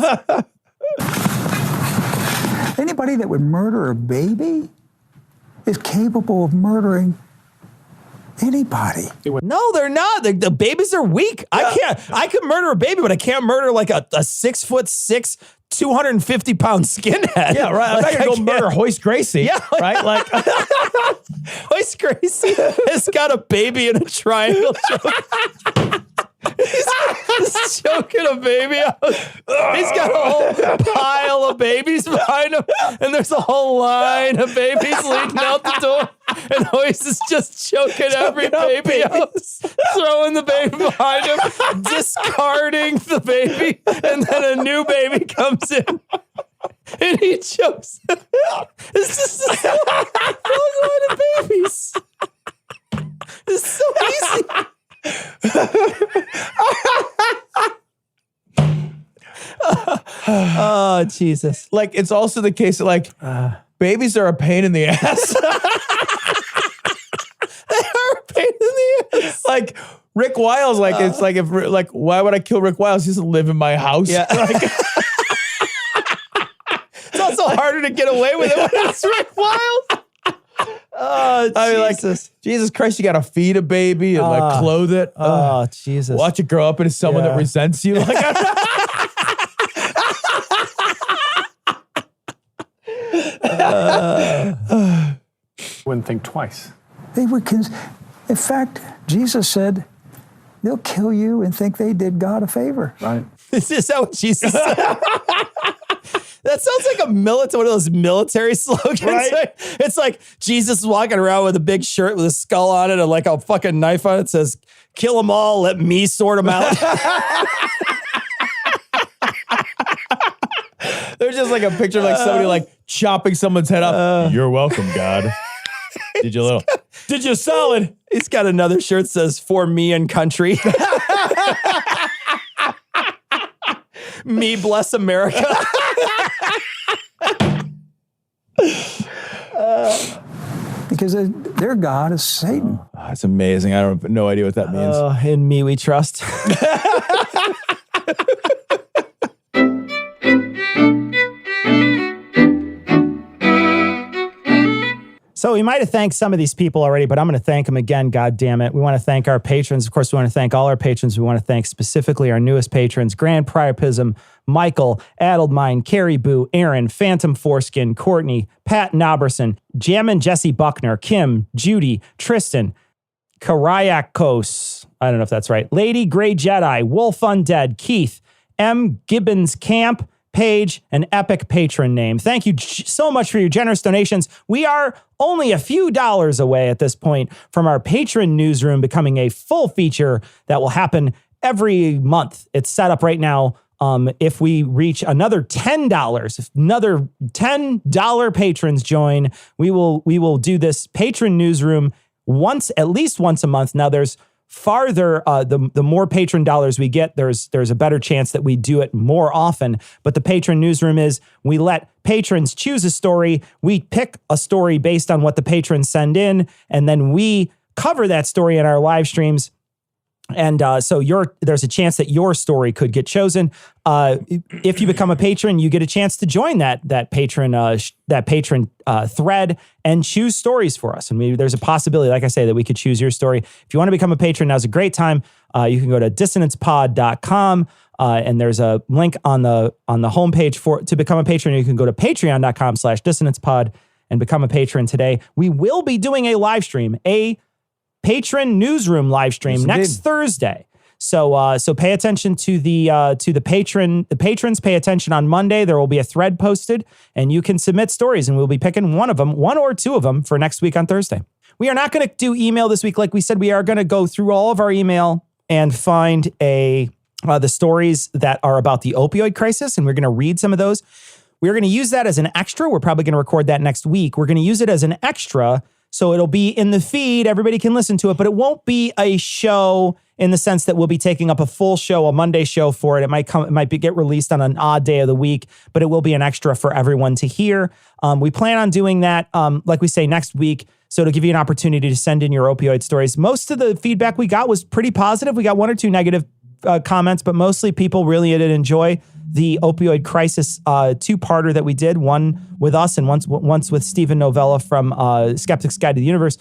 Anybody that would murder a baby is capable of murdering anybody. No, they're not. The babies are weak. I could murder a baby, but I can't murder like a 6'6", 250-pound skinhead. Yeah, right. I'm not going to go murder Hoist Gracie. Yeah. Right? Like, Hoist Gracie has got a baby in a triangle choke. He's choking a baby out. He's got a whole pile of babies behind him, and there's a whole line of babies leading out the door. And Hoist is just choking every baby out, throwing the baby behind him, discarding the baby, and then a new baby comes in. And he chokes. It's just a long line of babies. It's so easy. Oh, Jesus. Like, it's also the case that, like, babies are a pain in the ass. They are a pain in the ass. Like, Rick Wiles, like, it's like, if, like, why would I kill Rick Wiles? He doesn't live in my house. Yeah. Like, it's also harder to get away with it when it's Rick Wiles. Oh, I mean, like, Jesus Christ, you got to feed a baby and like clothe it. Oh, Jesus. Watch it grow up into someone that resents you. Like, Wouldn't think twice. They would. In fact, Jesus said, they'll kill you and think they did God a favor. Right. Is that what Jesus said? That sounds like one of those military slogans. Right? It's like Jesus is walking around with a big shirt with a skull on it and like a fucking knife on it. It says, kill them all, let me sort them out. there's just like a picture of like somebody like chopping someone's head up. You're welcome, God. Did you solid? He's got another shirt that says, for me and country. Me bless America. Because their God is Satan. Oh, that's amazing. I have no idea what that means. In me we trust. So we might have thanked some of these people already, but I'm going to thank them again, God damn it. We want to thank our patrons. Of course, we want to thank all our patrons. We want to thank specifically our newest patrons, Grand Priapism, Michael, Adelmine, Carrie Boo, Aaron, Phantom Foreskin, Courtney, Pat Noberson, Jammin' Jesse Buckner, Kim, Judy, Tristan, Karayakos, I don't know if that's right, Lady Grey Jedi, Wolf Undead, Keith, M. Gibbons Camp, Page, an epic patron name. Thank you so much for your generous donations. We are only a few dollars away at this point from our patron newsroom becoming a full feature that will happen every month. It's set up right now. If we reach another $10, if another $10 patrons join, we will do this patron newsroom at least once a month. Now there's farther, the more patron dollars we get, there's a better chance that we do it more often. But the patron newsroom is, we let patrons choose a story. We pick a story based on what the patrons send in, and then we cover that story in our live streams. And so there's a chance that your story could get chosen. If you become a patron, you get a chance to join that patron thread and choose stories for us. And maybe there's a possibility, like I say, that we could choose your story. If you want to become a patron, now's a great time. You can go to dissonancepod.com, and there's a link on the homepage to become a patron. You can go to patreon.com/dissonancepod and become a patron today. We will be doing a live stream, a patron newsroom live stream next Thursday. So pay attention to the patron. The patrons pay attention on Monday. There will be a thread posted, and you can submit stories, and we'll be picking one or two of them for next week on Thursday. We are not going to do email this week. Like we said, we are going to go through all of our email and find the stories that are about the opioid crisis, and we're going to read some of those. We're going to use that as an extra. We're probably going to record that next week. We're going to use it as an extra, so it'll be in the feed. Everybody can listen to it, but it won't be a show in the sense that we'll be taking up a full show, a Monday show for it. It might get released on an odd day of the week, but it will be an extra for everyone to hear. We plan on doing that, like we say, next week. So it'll give you an opportunity to send in your opioid stories. Most of the feedback we got was pretty positive. We got one or two negative comments, but mostly people really did enjoy the opioid crisis two-parter that we did, one with us and once with Stephen Novella from Skeptic's Guide to the Universe.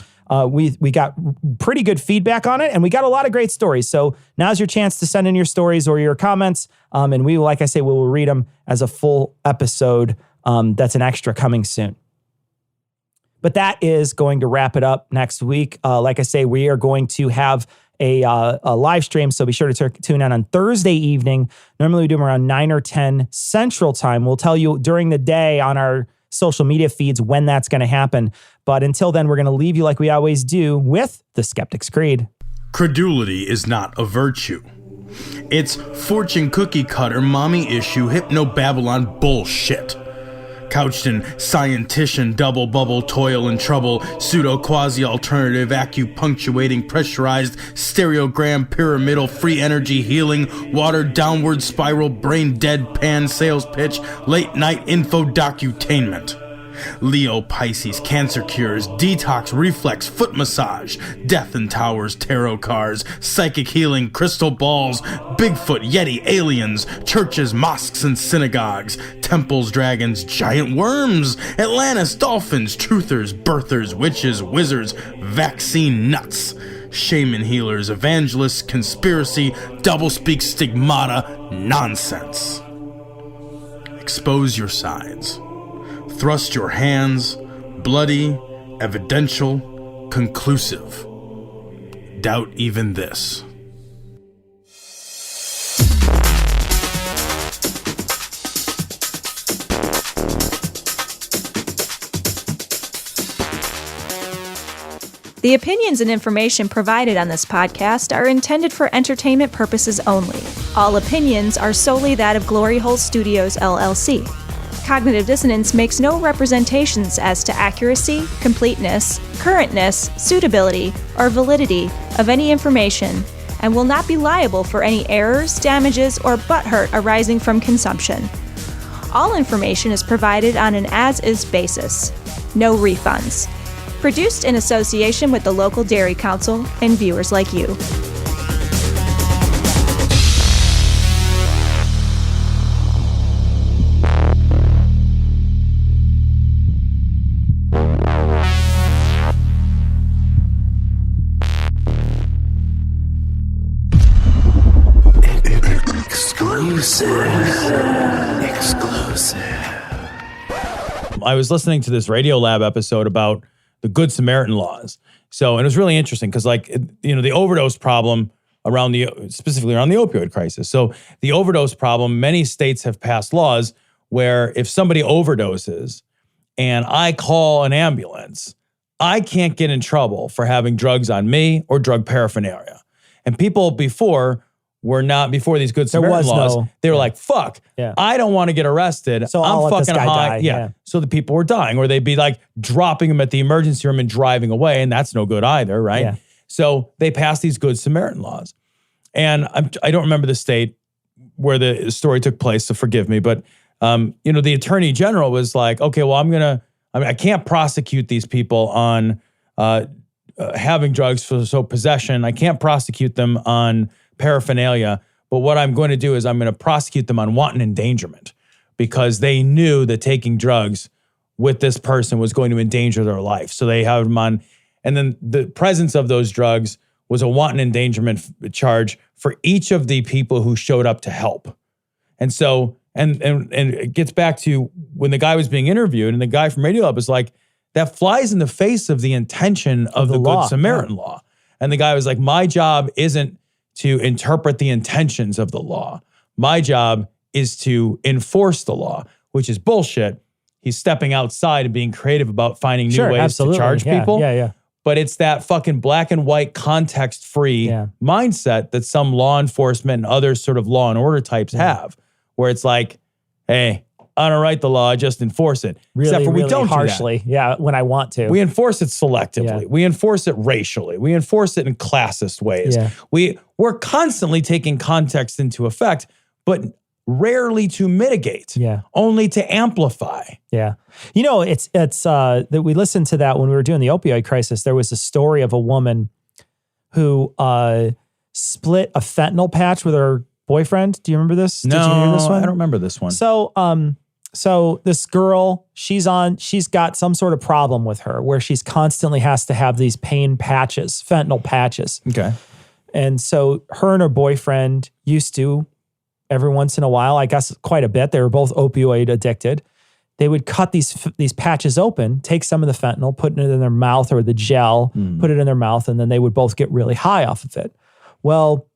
We got pretty good feedback on it, and we got a lot of great stories. So now's your chance to send in your stories or your comments, and we, like I say, we will read them as a full episode. That's an extra coming soon. But that is going to wrap it up next week. Like I say, we are going to have a live stream, so be sure to tune in on Thursday evening. Normally we do them around 9 or 10 Central Time. We'll tell you during the day on our social media feeds when that's going to happen. But until then, we're going to leave you like we always do with the Skeptic's Creed. Credulity is not a virtue. It's fortune cookie cutter, mommy issue, hypno-Babylon bullshit. Couched in scientician, double bubble, toil and trouble, pseudo quasi alternative, acupunctuating, pressurized, stereogram, pyramidal, free energy healing, watered downward spiral, brain deadpan sales pitch, late night info docutainment. Leo, Pisces, cancer cures, detox, reflex, foot massage, death and towers, tarot cards, psychic healing, crystal balls, Bigfoot, Yeti, aliens, churches, mosques and synagogues, temples, dragons, giant worms, Atlantis, dolphins, truthers, birthers, witches, wizards, vaccine nuts, shaman healers, evangelists, conspiracy, doublespeak, stigmata, nonsense. Expose your sides. Thrust your hands, bloody, evidential, conclusive. Doubt even this. The opinions and information provided on this podcast are intended for entertainment purposes only. All opinions are solely that of Glory Hole Studios, LLC. Cognitive Dissonance makes no representations as to accuracy, completeness, currentness, suitability, or validity of any information, and will not be liable for any errors, damages, or butthurt arising from consumption. All information is provided on an as-is basis. No refunds. Produced in association with the local Dairy Council and viewers like you. Exclusive. I was listening to this Radio Lab episode about the Good Samaritan laws. So, and it was really interesting because, like, the overdose problem specifically around the opioid crisis. So the overdose problem, many states have passed laws where if somebody overdoses and I call an ambulance, I can't get in trouble for having drugs on me or drug paraphernalia. And people before were not, before these Good There Samaritan was laws, no- they were like, fuck, Yeah. I don't want to get arrested. So I'll I'm let this fucking guy high. die. Yeah. Yeah. So the people were dying, or they'd be like dropping them at the emergency room and driving away. And that's no good either, right? Yeah. So they passed these Good Samaritan laws. And I don't remember the state where the story took place, so forgive me. But, the attorney general was like, okay, well, I can't prosecute these people on having drugs for possession. I can't prosecute them on paraphernalia. But what I'm going to do is I'm going to prosecute them on wanton endangerment, because they knew that taking drugs with this person was going to endanger their life. So they have them on, and then the presence of those drugs was a wanton endangerment charge for each of the people who showed up to help. And so, and it gets back to when the guy was being interviewed, and the guy from Radiolab was like, that flies in the face of the intention of the law. Good Samaritan law. And the guy was like, my job isn't to interpret the intentions of the law. My job is to enforce the law, which is bullshit. He's stepping outside and being creative about finding new ways absolutely. to charge Yeah, people. Yeah. But it's that fucking black and white context-free mindset that some law enforcement and other sort of law and order types have, where it's like, hey, I don't write the law, I just enforce it. Really, Except for we really don't harshly. do that. Yeah, when I want to. We enforce it selectively. Yeah. We enforce it racially. We enforce it in classist ways. Yeah. We're constantly taking context into effect, but rarely to mitigate. Yeah. Only to amplify. Yeah. It's that we listened to that when we were doing the opioid crisis. There was a story of a woman who split a fentanyl patch with her boyfriend. Do you remember this? No, Did you hear this one? I don't remember this one. So this girl, she's got some sort of problem with her where she's constantly has to have these pain patches, fentanyl patches. Okay. And so her and her boyfriend used to, every once in a while, I guess quite a bit, they were both opioid addicted. They would cut these patches open, take some of the fentanyl, put it in their mouth, or the gel, put it in their mouth, and then they would both get really high off of it. Well,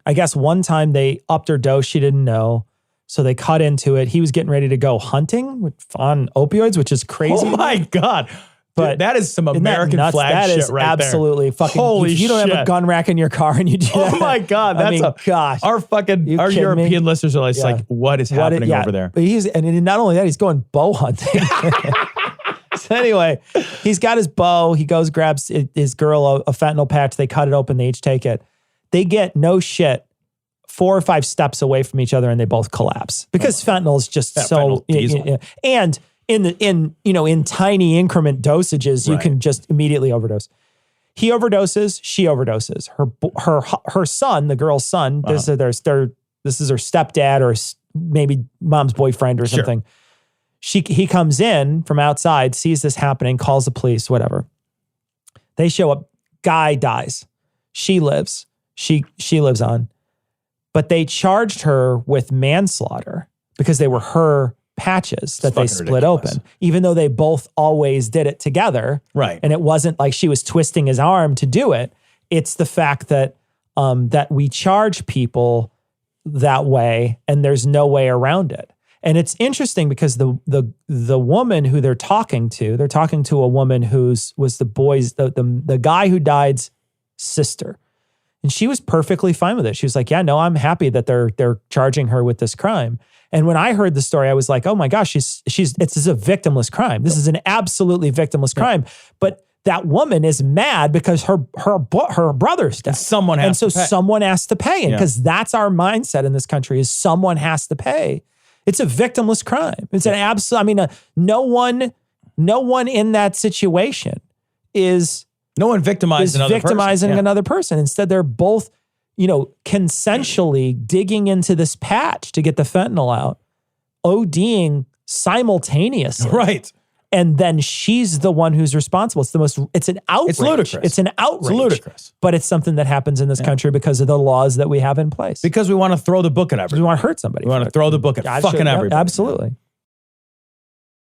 I guess one time they upped her dose, she didn't know. So they cut into it. He was getting ready to go hunting on opioids, which is crazy. Oh my God. But dude, that is some American flag shit right there. That is absolutely fucking. Holy if you don't shit. have a gun rack in your car and you do that. Oh my God. Gosh. Our European listeners are like, what is happening over there? But and not only that, he's going bow hunting. So anyway, he's got his bow. He goes, grabs his girl a fentanyl patch. They cut it open. They each take it. They get no shit 4 or 5 steps away from each other and they both collapse because fentanyl is just so. And in tiny increment dosages, you can just immediately overdose. He overdoses. She overdoses. Her son, the girl's son. This is her stepdad or maybe mom's boyfriend or something. He comes in from outside, sees this happening, calls the police, whatever. They show up. Guy dies. She lives. She lives on. But they charged her with manslaughter because they were her patches that they split open, even though they both always did it together. Right. And it wasn't like she was twisting his arm to do it. It's the fact that that we charge people that way and there's no way around it. And it's interesting because the woman who they're talking to a woman was the guy who died's sister. And she was perfectly fine with it. She was like, yeah, no, I'm happy that they're charging her with this crime. And when I heard the story, I was like, oh my gosh, it's a victimless crime. This is an absolutely victimless crime. But that woman is mad because her brother's dead. Someone has to pay. Someone has to pay. And because that's our mindset in this country is someone has to pay. It's a victimless crime. It's an absolute, no one in that situation is... No one victimizing another person. Instead, they're both, consensually digging into this patch to get the fentanyl out, ODing simultaneously. Right. And then she's the one who's responsible. It's an outrage. It's ludicrous. It's an outrage. It's ludicrous. But it's something that happens in this country because of the laws that we have in place. Because we want to throw the book at everybody. We want to hurt somebody. We want to throw the book at fucking everybody. Absolutely.